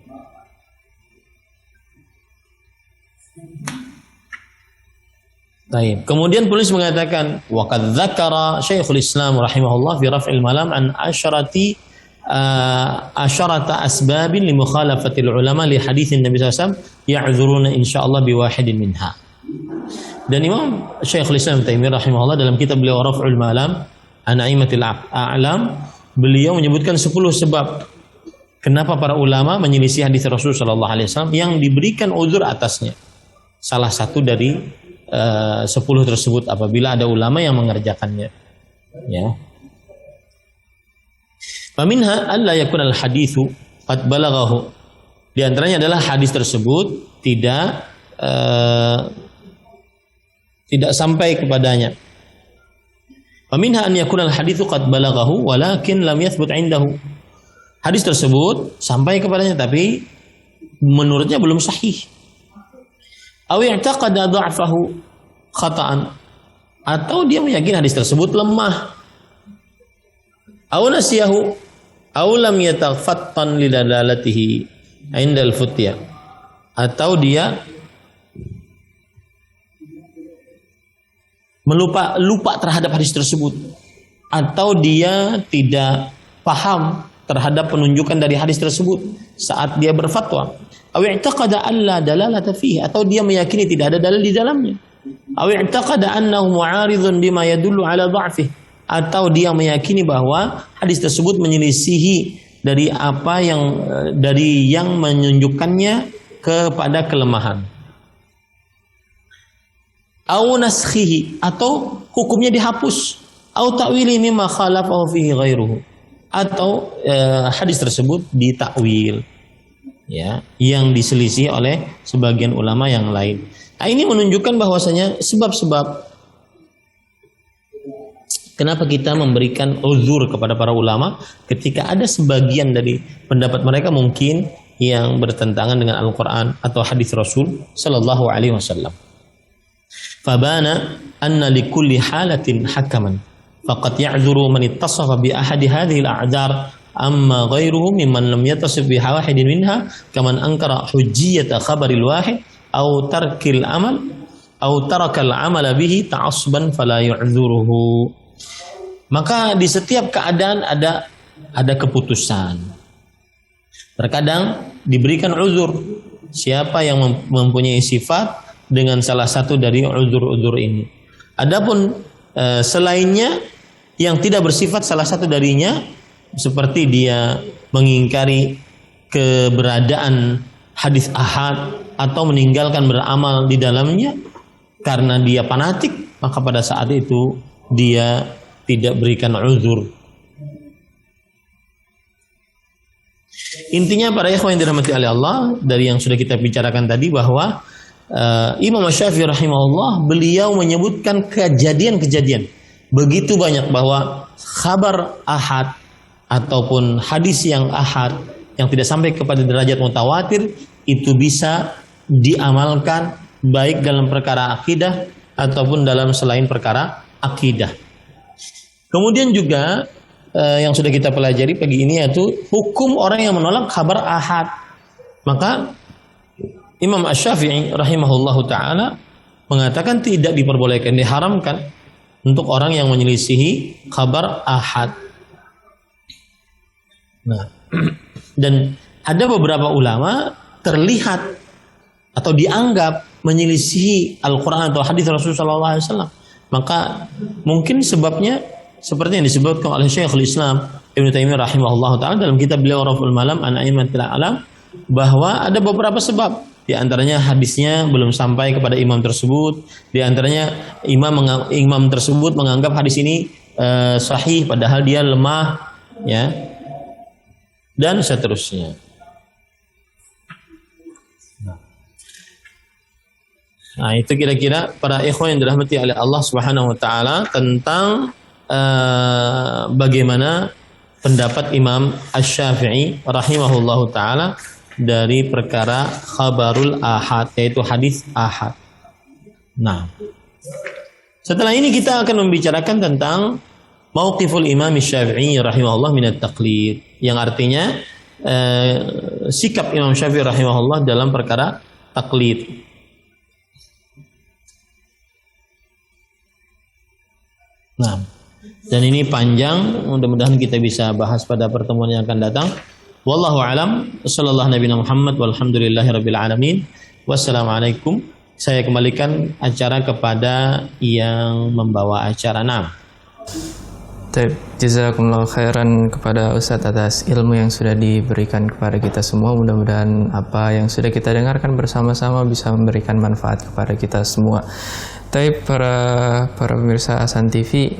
Baik. Kemudian penulis mengatakan, wa qad dzakara Syekhul Islam rahimahullah fi Raf'il Malam an asharata asbabin li mukhalafatil ulama li haditsin Nabi sallallahu alaihi wasallam ya'dzuruna insyaallah bi wahidin minha. Dan Imam Syekhul Islam Taimiyah rahimahullah dalam kitab beliau Raf'ul Malam an Aimatil A'lam, beliau menyebutkan 10 sebab kenapa para ulama menyelisih hadis Rasul sallallahu alaihi wasallam yang diberikan uzur atasnya. Salah satu dari 10 tersebut apabila ada ulama yang mengerjakannya, ya. Faminha alla yakuna al-haditsu qad balaghahu. Di antaranya adalah hadis tersebut tidak sampai kepadanya. Faminha an yakuna al-haditsu qad balaghahu walakin lam yathbut 'indahu. Hadis tersebut sampai kepadanya tapi menurutnya belum sahih. Aw i'taqada dha'fahu, khata'an, atau dia meyakini hadis tersebut lemah. Aw nasiyahu aw lam yatafattan lidalalatihi indal futya, atau dia lupa terhadap hadis tersebut, atau dia tidak paham terhadap penunjukan dari hadis tersebut saat dia berfatwa. Aw i'taqada alla dalalata fihi, atau dia meyakini tidak ada dalil di dalamnya. Aw i'taqada annahu mu'aridun bima yadullu ala dha'fihi, atau dia meyakini bahwa hadis tersebut menyelisihi dari apa yang menunjukkannya kepada kelemahan. Au naskhihi, atau hukumnya dihapus. Au ta'wili mimma khalafahu fihi ghairuhu, atau hadis tersebut ditakwil, ya, yang diselisih oleh sebagian ulama yang lain. Nah, ini menunjukkan bahwasanya sebab-sebab kenapa kita memberikan uzur kepada para ulama ketika ada sebagian dari pendapat mereka mungkin yang bertentangan dengan Al-Quran atau hadis Rasul Sallallahu Alaihi Wasallam. Fabana anna likulli halatin hakaman, faqad ya'dzuru man ittasafa bi ahadi hadhihi al-a'dzar amma ghairuhu mimman lam yattasif bi wahidin minha, kaman ankara hujjiyata khabaril wahid aw tarkil amal aw tarakal amala bihi ta'assuban fala yu'dzuruhu. Maka di setiap keadaan ada keputusan. Terkadang diberikan uzur siapa yang mempunyai sifat dengan salah satu dari uzur-uzur ini. Adapun selainnya yang tidak bersifat salah satu darinya, seperti dia mengingkari keberadaan hadis ahad atau meninggalkan beramal di dalamnya karena dia fanatik, maka pada saat itu dia tidak berikan uzur. Intinya para ikhwan yang dirahmati oleh Allah, dari yang sudah kita bicarakan tadi bahwa Imam Syafi'i rahimahullah, beliau menyebutkan kejadian-kejadian begitu banyak bahwa khabar ahad ataupun hadis yang ahad yang tidak sampai kepada derajat mutawatir itu bisa diamalkan baik dalam perkara akidah ataupun dalam selain perkara akidah. Kemudian juga yang sudah kita pelajari pagi ini yaitu hukum orang yang menolak khabar ahad. Maka Imam Asy-Syafi'i rahimahullahu taala mengatakan tidak diperbolehkan, diharamkan untuk orang yang menyelisihi khabar ahad. Nah, dan ada beberapa ulama terlihat atau dianggap menyelisihi Al-Quran atau hadis Rasulullah SAW. Maka mungkin sebabnya seperti yang disebutkan oleh Syekhul Islam Ibnu Taimiyah rahimahullah taala dalam kitab beliau Raf'ul Malam an A'immatil A'lam, bahwa ada beberapa sebab. Di antaranya hadisnya belum sampai kepada imam tersebut. Di antaranya imam tersebut menganggap hadis ini sahih padahal dia lemah, ya, dan seterusnya. Nah, itu kira-kira para ikhwan yang dirahmati oleh Allah Subhanahu wa taala tentang bagaimana pendapat Imam Asy-Syafi'i rahimahullahu taala dari perkara khabarul ahad, yaitu hadis ahad. Nah, setelah ini kita akan membicarakan tentang mauqiful Imam Asy-Syafi'i rahimahullah min at-taqlid, yang artinya sikap Imam Syafi'i rahimahullah dalam perkara taklid. Nah, dan ini panjang, mudah-mudahan kita bisa bahas pada pertemuan yang akan datang. Wallahu alam, sallallahu nabiyana Muhammad walhamdulillahirabbil alamin. Wassalamualaikum. Saya kembalikan acara kepada yang membawa acara. Nah, jazakumullah khairan kepada Ustadz atas ilmu yang sudah diberikan kepada kita semua. Mudah-mudahan apa yang sudah kita dengarkan bersama-sama bisa memberikan manfaat kepada kita semua. Tapi para pemirsa Hasan TV,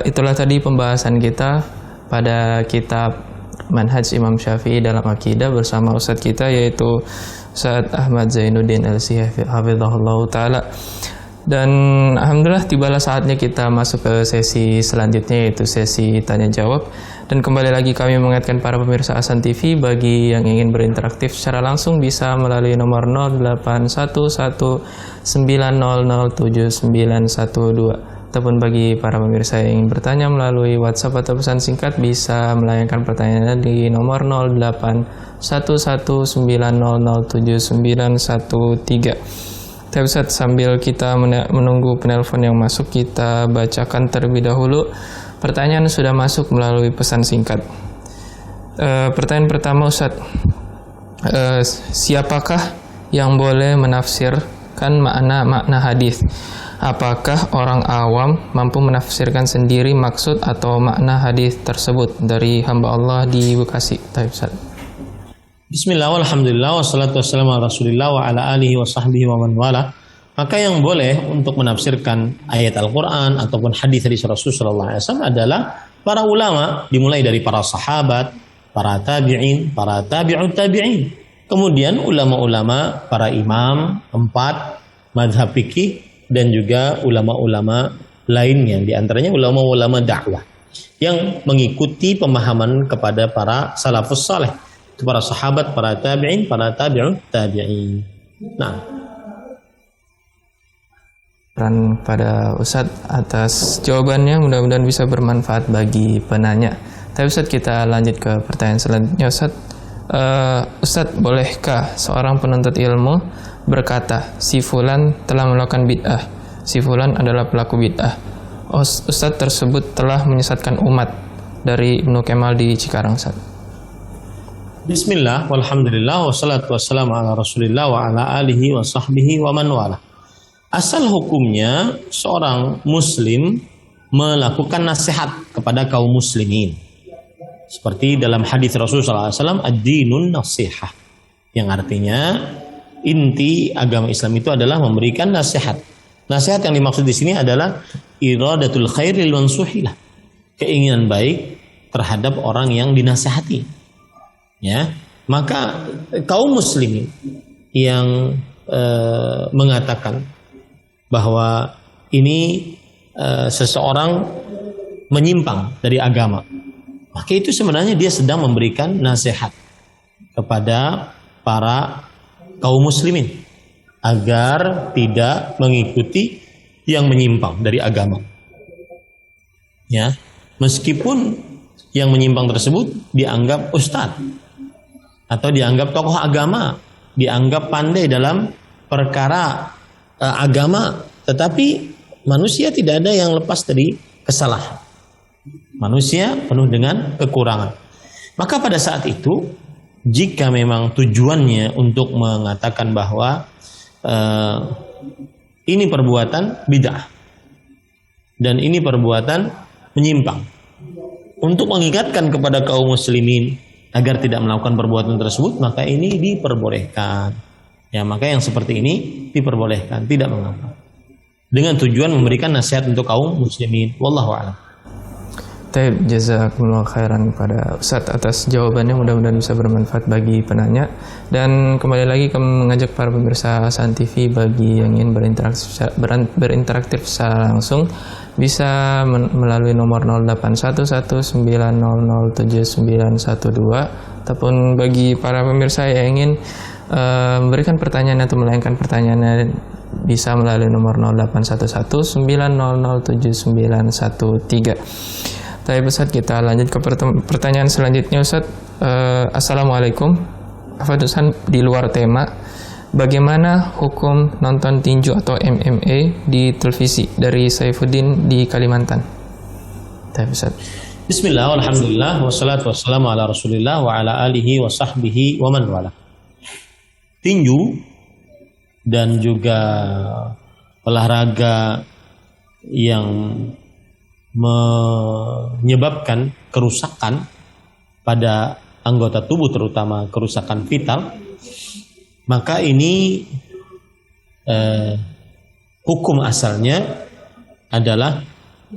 itulah tadi pembahasan kita pada kitab Manhaj Imam Syafi'i dalam Akidah bersama Ustadz kita, yaitu Ustadz Ahmad Zainuddin LC hafizahullah ta'ala. Dan alhamdulillah tibalah saatnya kita masuk ke sesi selanjutnya, yaitu sesi tanya jawab. Dan kembali lagi kami mengingatkan para pemirsa Hasan TV, bagi yang ingin berinteraktif secara langsung bisa melalui nomor 081190079112. Ataupun bagi para pemirsa yang ingin bertanya melalui WhatsApp atau pesan singkat bisa melayangkan pertanyaannya di nomor 081190079113. Tapi Ustaz, sambil kita menunggu penelpon yang masuk, kita bacakan terlebih dahulu. Pertanyaan sudah masuk melalui pesan singkat. Pertanyaan pertama, Ustaz, siapakah yang boleh menafsirkan makna hadis? Apakah orang awam mampu menafsirkan sendiri maksud atau makna hadis tersebut? Dari hamba Allah di Bekasi. Baik, Ustaz. Bismillah, walhamdulillah, wassalatu wassalamu ala rasulillah wa ala alihi wa sahbihi wa man wala. Maka yang boleh untuk menafsirkan ayat Al-Quran ataupun hadis-hadis Rasulullah SAW adalah para ulama, dimulai dari para sahabat, para tabi'in, para tabi'ut tabi'in. Kemudian ulama-ulama, para imam, 4 mazhab fikih, dan juga ulama-ulama lainnya, di antaranya ulama-ulama dakwah yang mengikuti pemahaman kepada para salafus saleh, para sahabat, para tabi'in, para tabi'ut tabi'in. Nah, pada Ustadz atas jawabannya, mudah-mudahan bisa bermanfaat bagi penanya. Tapi Ustadz, kita lanjut ke pertanyaan selanjutnya. Ustadz, bolehkah seorang penuntut ilmu berkata, si fulan telah melakukan bid'ah, si fulan adalah pelaku bid'ah, Ustadz tersebut telah menyesatkan umat? Dari Ibnu Kemal di Cikarang, Ustadz. Bismillah, walhamdulillah, wassalatu wassalamu ala rasulillah wa ala alihi wa sahbihi wa man wala. Asal hukumnya seorang muslim melakukan nasihat kepada kaum muslimin. Seperti dalam hadis Rasulullah SAW, ad-dinun nasihah, yang artinya inti agama Islam itu adalah memberikan nasihat. Nasihat yang dimaksud di sini adalah iradatul khairil mansuhilah, keinginan baik terhadap orang yang dinasihati. Ya, maka kaum muslimin yang mengatakan bahwa ini seseorang menyimpang dari agama, maka itu sebenarnya dia sedang memberikan nasihat kepada para kaum muslimin agar tidak mengikuti yang menyimpang dari agama. Ya, meskipun yang menyimpang tersebut dianggap ustadz atau dianggap tokoh agama, dianggap pandai dalam perkara agama, tetapi manusia tidak ada yang lepas dari kesalahan. Manusia penuh dengan kekurangan. Maka pada saat itu, jika memang tujuannya untuk mengatakan bahwa ini perbuatan bid'ah dan ini perbuatan menyimpang, untuk mengingatkan kepada kaum muslimin agar tidak melakukan perbuatan tersebut, maka ini diperbolehkan. Ya, maka yang seperti ini diperbolehkan, tidak mengapa. Dengan tujuan memberikan nasihat untuk kaum muslimin. Wallahu a'lam. Taib, jazakumullah khairan kepada Ustaz atas jawabannya, mudah-mudahan bisa bermanfaat bagi penanya. Dan kembali lagi kami mengajak para pemirsa Hasan TV, bagi yang ingin berinteraktif secara langsung bisa melalui nomor 081190079112, ataupun bagi para pemirsa yang ingin memberikan pertanyaan atau melayangkan pertanyaannya bisa melalui nomor 081190079113. Tapi Ustaz, kita lanjut ke pertanyaan selanjutnya, Ustaz. Assalamualaikum. Ustaz, di luar tema, bagaimana hukum nonton tinju atau MMA di televisi? Dari Saifuddin di Kalimantan. Tapi Ustaz. Bismillah, alhamdulillah, wassalatu wassalamu ala rasulillah wa ala alihi wa sahbihi wa man wala. Tinju dan juga olahraga yang menyebabkan kerusakan pada anggota tubuh, terutama kerusakan vital, maka ini hukum asalnya adalah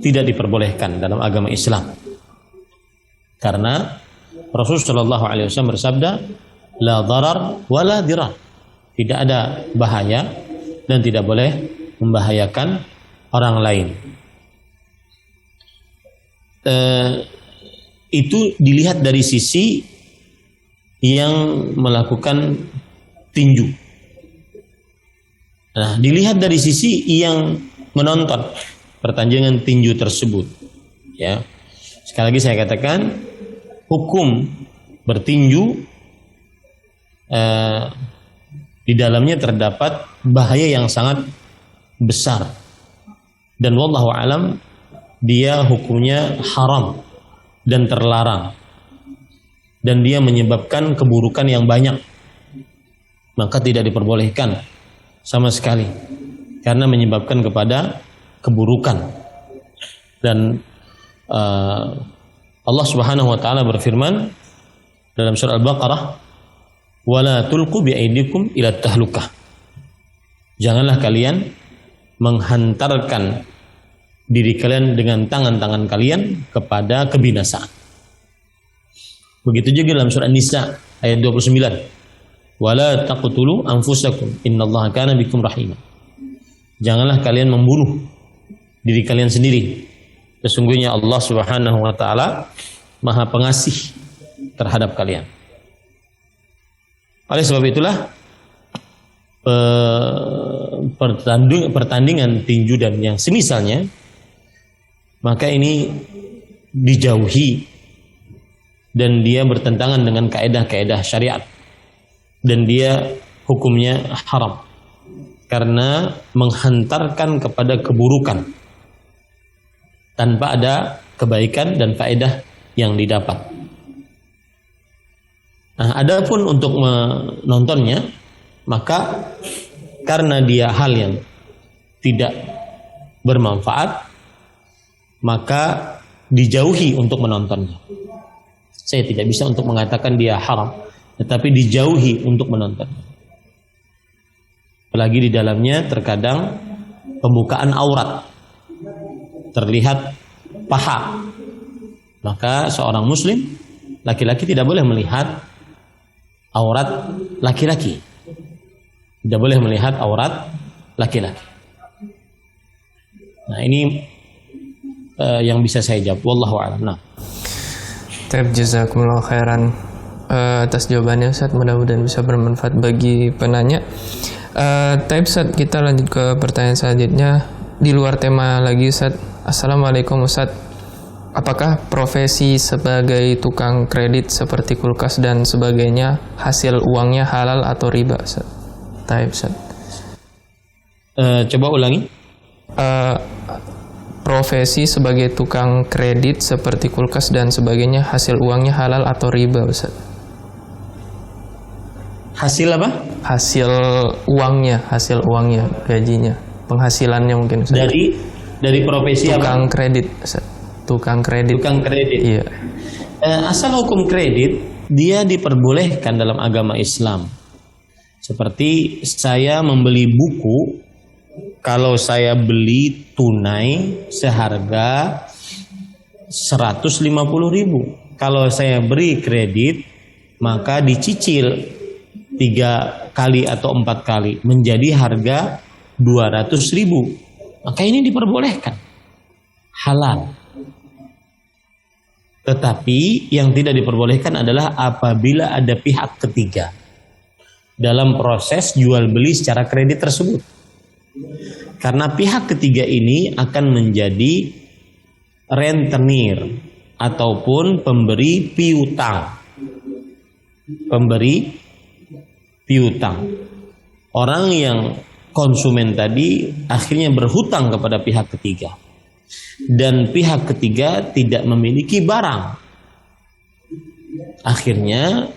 tidak diperbolehkan dalam agama Islam. Karena Rasulullah SAW bersabda, la darar wala dirar, tidak ada bahaya dan tidak boleh membahayakan orang lain. Itu dilihat dari sisi yang melakukan tinju. Nah, dilihat dari sisi yang menonton pertandingan tinju tersebut. Ya, sekali lagi saya katakan, hukum bertinju di dalamnya terdapat bahaya yang sangat besar, dan wallahu alam dia hukumnya haram dan terlarang, dan dia menyebabkan keburukan yang banyak, maka tidak diperbolehkan sama sekali karena menyebabkan kepada keburukan. Dan Allah Subhanahu wa taala berfirman dalam surah Al-Baqarah, wala tulqu biaidikum ila tahlukah. Janganlah kalian menghantarkan diri kalian dengan tangan-tangan kalian kepada kebinasaan. Begitu juga dalam surah An-Nisa ayat 29. Wala taqtulu anfusakum innallaha kana bikum rahima. Janganlah kalian membunuh diri kalian sendiri. Sesungguhnya Allah Subhanahu wa taala Maha Pengasih terhadap kalian. Oleh sebab itulah pertandingan tinju dan yang semisalnya, maka ini dijauhi dan dia bertentangan dengan kaedah-kaedah syariat, dan dia hukumnya haram karena menghantarkan kepada keburukan tanpa ada kebaikan dan faedah yang didapat. Nah, adapun untuk menontonnya, maka karena dia hal yang tidak bermanfaat, maka dijauhi untuk menontonnya. Saya tidak bisa untuk mengatakan dia haram, tetapi dijauhi untuk menontonnya. Apalagi di dalamnya terkadang pembukaan aurat, terlihat paha, maka seorang muslim laki-laki tidak boleh melihat aurat laki-laki, tidak boleh melihat aurat laki-laki. Nah, ini yang bisa saya jawab. Wallahu a'lam. Nah, jazakumullah khairan atas jawabannya Ustaz, mudah-mudahan bisa bermanfaat bagi penanya. Ustaz, kita lanjut ke pertanyaan selanjutnya di luar tema lagi Ustaz. Assalamualaikum Ustaz. Apakah profesi sebagai tukang kredit seperti kulkas dan sebagainya hasil uangnya halal atau riba? Ustaz. Coba ulangi. Profesi sebagai tukang kredit seperti kulkas dan sebagainya hasil uangnya halal atau riba, Ustaz? Hasil apa? Hasil uangnya, gajinya, penghasilannya mungkin, Ustaz. Dari profesi tukang apa? Kredit, Ustaz. Tukang kredit. Iya. Asal hukum kredit dia diperbolehkan dalam agama Islam. Seperti saya membeli buku, kalau saya beli tunai seharga 150.000. Kalau saya beri kredit, maka dicicil 3 kali atau 4 kali menjadi harga 200.000. Maka ini diperbolehkan, halal. Tetapi yang tidak diperbolehkan adalah apabila ada pihak ketiga dalam proses jual beli secara kredit tersebut. Karena pihak ketiga ini akan menjadi rentenir ataupun pemberi piutang. Orang yang konsumen tadi akhirnya berhutang kepada pihak ketiga, dan pihak ketiga tidak memiliki barang. Akhirnya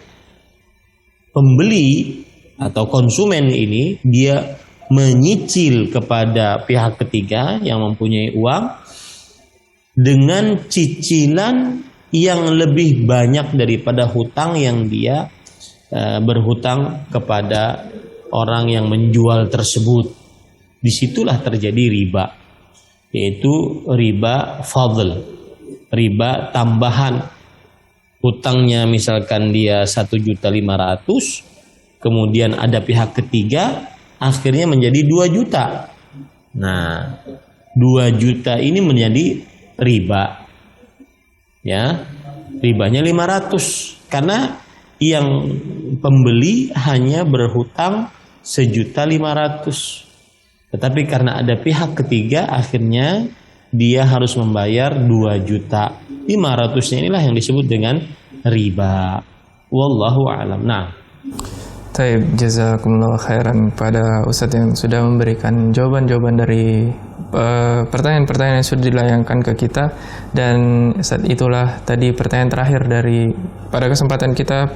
pembeli atau konsumen ini dia menyicil kepada pihak ketiga yang mempunyai uang dengan cicilan yang lebih banyak daripada hutang yang dia berhutang kepada orang yang menjual tersebut. Disitulah terjadi riba, yaitu riba fadl, riba tambahan. Hutangnya misalkan dia 1.500.000, kemudian ada pihak ketiga akhirnya menjadi 2 juta. Nah, 2 juta ini menjadi riba. Ya, ribanya 500 karena yang pembeli hanya berhutang 1.500.000. Tetapi karena ada pihak ketiga, akhirnya dia harus membayar 2.500.000-nya. Inilah yang disebut dengan riba. Wallahu a'lam. Nah, Taib, jazakumullah khairan pada Ustadz yang sudah memberikan jawaban-jawaban dari pertanyaan-pertanyaan yang sudah dilayangkan ke kita. Dan saat itulah tadi pertanyaan terakhir dari pada kesempatan kita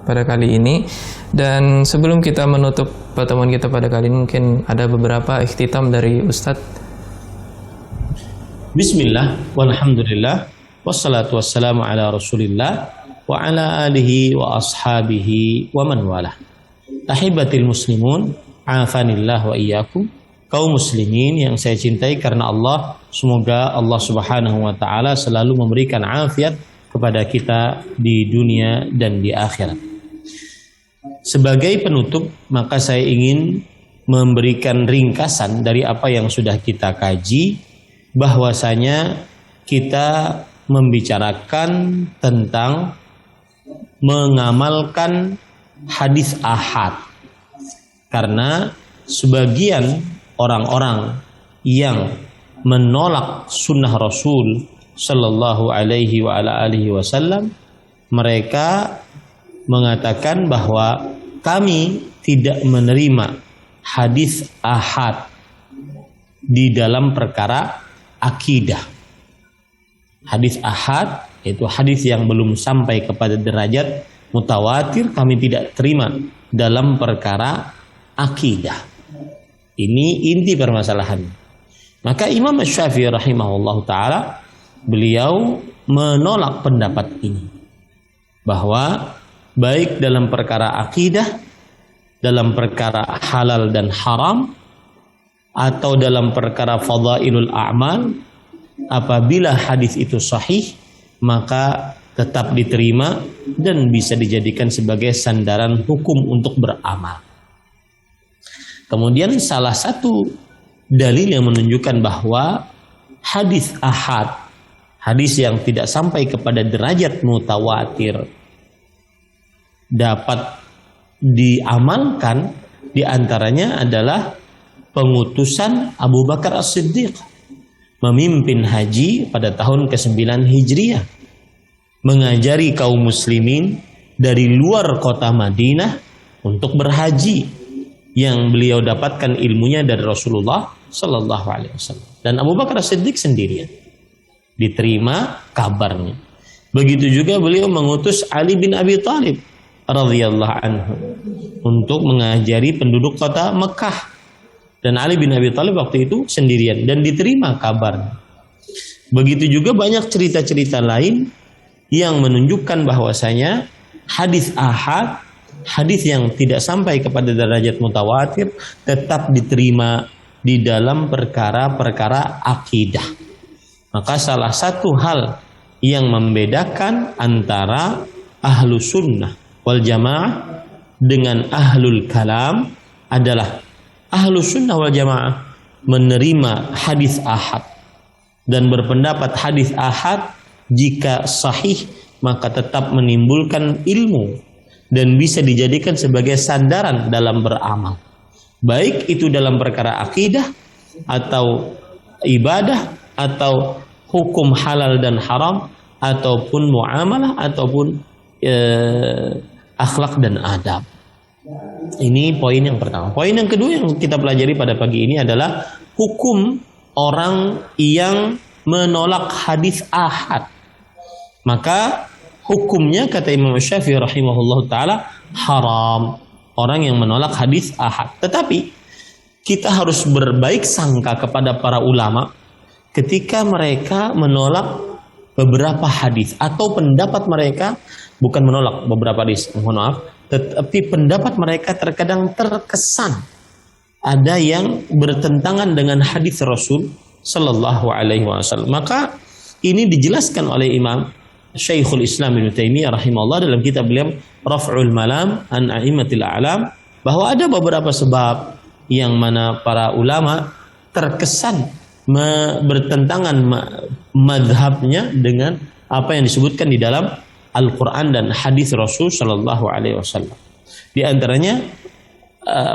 pada kali ini. Dan sebelum kita menutup pertemuan kita pada kali ini, mungkin ada beberapa ikhtitam dari Ustadz. Bismillah, walhamdulillah, wassalatu wassalamu ala rasulillah wa ala alihi wa ashabihi wa man walah. Tahibatil muslimun, afanillah wa iyyakum. Kaum muslimin yang saya cintai karena Allah, semoga Allah Subhanahu wa taala selalu memberikan afiat kepada kita di dunia dan di akhirat. Sebagai penutup, maka saya ingin memberikan ringkasan dari apa yang sudah kita kaji, bahwasanya kita membicarakan tentang mengamalkan hadis ahad, karena sebagian orang-orang yang menolak sunnah Rasul Sallallahu Alaihi wa ala alihi Wasallam, mereka mengatakan bahwa kami tidak menerima hadis ahad di dalam perkara akidah. Hadis ahad yaitu hadis yang belum sampai kepada derajat mutawatir, kami tidak terima dalam perkara akidah. Ini inti permasalahan. Maka Imam Syafi'i rahimahullahu taala, beliau menolak pendapat ini, bahwa baik dalam perkara akidah, dalam perkara halal dan haram, atau dalam perkara fadailul a'mal, apabila hadis itu sahih, maka tetap diterima dan bisa dijadikan sebagai sandaran hukum untuk beramal. Kemudian salah satu dalil yang menunjukkan bahwa hadis ahad, hadis yang tidak sampai kepada derajat mutawatir, dapat diamalkan, diantaranya adalah pengutusan Abu Bakar As-Siddiq memimpin haji pada tahun ke-9 Hijriah, mengajari kaum muslimin dari luar kota Madinah untuk berhaji, yang beliau dapatkan ilmunya dari Rasulullah Sallallahu Alaihi Wasallam. Dan Abu Bakar As-Siddiq sendirian, diterima kabarnya. Begitu juga beliau mengutus Ali bin Abi Thalib radhiyallahu anhu untuk mengajari penduduk kota Mekah. Dan Ali bin Abi Thalib waktu itu sendirian dan diterima kabarnya. Begitu juga banyak cerita-cerita lain yang menunjukkan bahwasanya hadis ahad, hadis yang tidak sampai kepada derajat mutawatir, tetap diterima di dalam perkara-perkara akidah. Maka salah satu hal yang membedakan antara ahlu sunnah wal jamaah dengan ahlul kalam adalah ahlu sunnah wal jamaah menerima hadis ahad dan berpendapat hadis ahad jika sahih maka tetap menimbulkan ilmu dan bisa dijadikan sebagai sandaran dalam beramal, baik itu dalam perkara akidah atau ibadah atau hukum halal dan haram ataupun muamalah ataupun akhlak dan adab. Ini poin yang pertama. Poin yang kedua yang kita pelajari pada pagi ini adalah hukum orang yang menolak hadis ahad. Maka hukumnya kata Imam Syafi'i rahimahullah ta'ala haram, orang yang menolak hadis ahad. Tetapi kita harus berbaik sangka kepada para ulama ketika mereka menolak beberapa hadis atau pendapat mereka, bukan menolak beberapa hadis, mohon maaf, tetapi pendapat mereka terkadang terkesan ada yang bertentangan dengan hadis Rasul Sallallahu Alaihi Wasallam. Maka ini dijelaskan oleh Imam Syekhul Islam Ibnu Taimiyah rahimahullah dalam kitab beliau Raf'ul Malam an A'immatil A'lam, bahwa ada beberapa sebab yang mana para ulama terkesan bertentangan madhabnya dengan apa yang disebutkan di dalam Al-Quran dan hadis Rasul Shallallahu Alaihi Wasallam. Di antaranya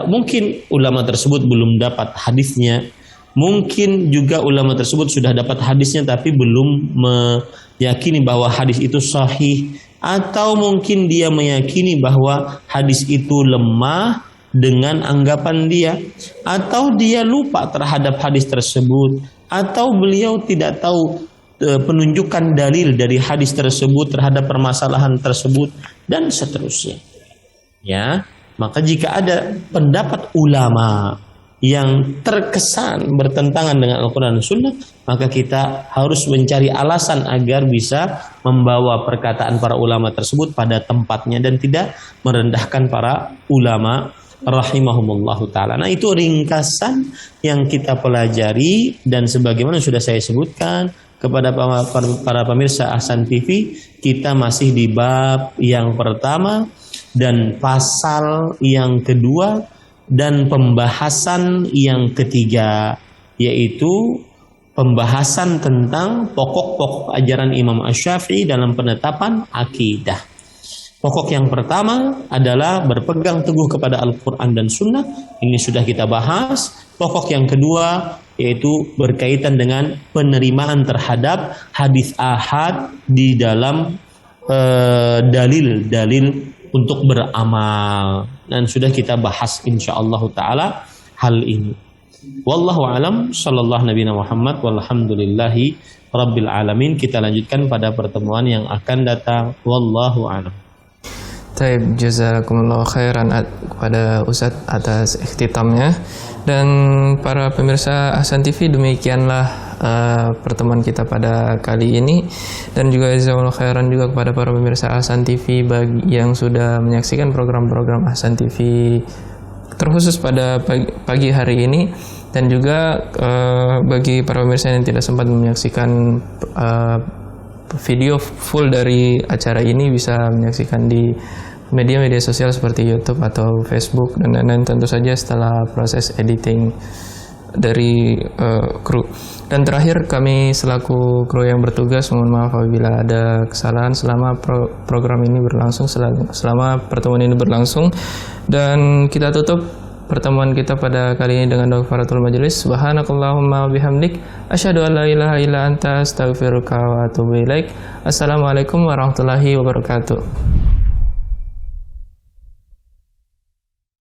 mungkin ulama tersebut belum dapat hadisnya, mungkin juga ulama tersebut sudah dapat hadisnya tapi belum meyakini bahwa hadis itu sahih, atau mungkin dia meyakini bahwa hadis itu lemah dengan anggapan dia, atau dia lupa terhadap hadis tersebut, atau beliau tidak tahu penunjukan dalil dari hadis tersebut terhadap permasalahan tersebut, dan seterusnya. Ya, maka jika ada pendapat ulama yang terkesan bertentangan dengan Al-Quran dan Sunnah, maka kita harus mencari alasan agar bisa membawa perkataan para ulama tersebut pada tempatnya dan tidak merendahkan para ulama rahimahumullahu ta'ala. Nah, itu ringkasan yang kita pelajari, dan sebagaimana sudah saya sebutkan kepada para pemirsa Ahsan TV, kita masih di bab yang pertama dan pasal yang kedua dan pembahasan yang ketiga, yaitu pembahasan tentang pokok-pokok ajaran Imam Asy-Syafi'i dalam penetapan akidah. Pokok yang pertama adalah berpegang teguh kepada Al-Quran dan Sunnah. Ini sudah kita bahas. Pokok yang kedua yaitu berkaitan dengan penerimaan terhadap hadis ahad di dalam dalil-dalil untuk beramal. Dan sudah kita bahas insyaallah ta'ala hal ini. Wallahu alam, sallallahu nabiyana Muhammad, walhamdulillahi rabbil alamin. Kita lanjutkan pada pertemuan yang akan datang. Wallahu alam. Taib, jazakumullah khairan kepada Ustadz atas ikhtitamnya. Dan para pemirsa Ahsan TV, demikianlah pertemuan kita pada kali ini. Dan juga jazakumullah khairan juga kepada para pemirsa Ahsan TV bagi yang sudah menyaksikan program-program Ahsan TV terkhusus pada pagi hari ini. Dan juga bagi para pemirsa yang tidak sempat menyaksikan video full dari acara ini, bisa menyaksikan di media-media sosial seperti YouTube atau Facebook dan lain-lain, tentu saja setelah proses editing dari kru. Dan terakhir, kami selaku kru yang bertugas mohon maaf apabila ada kesalahan selama program ini berlangsung, selama pertemuan ini berlangsung. Dan kita tutup pertemuan kita pada kali ini dengan doa kafaratul majelis. Subhanakallahumma wabihamdik, asyhadu an la ilaha illa anta, astaghfiruka wa atubu ilaik. Assalamualaikum warahmatullahi wabarakatuh.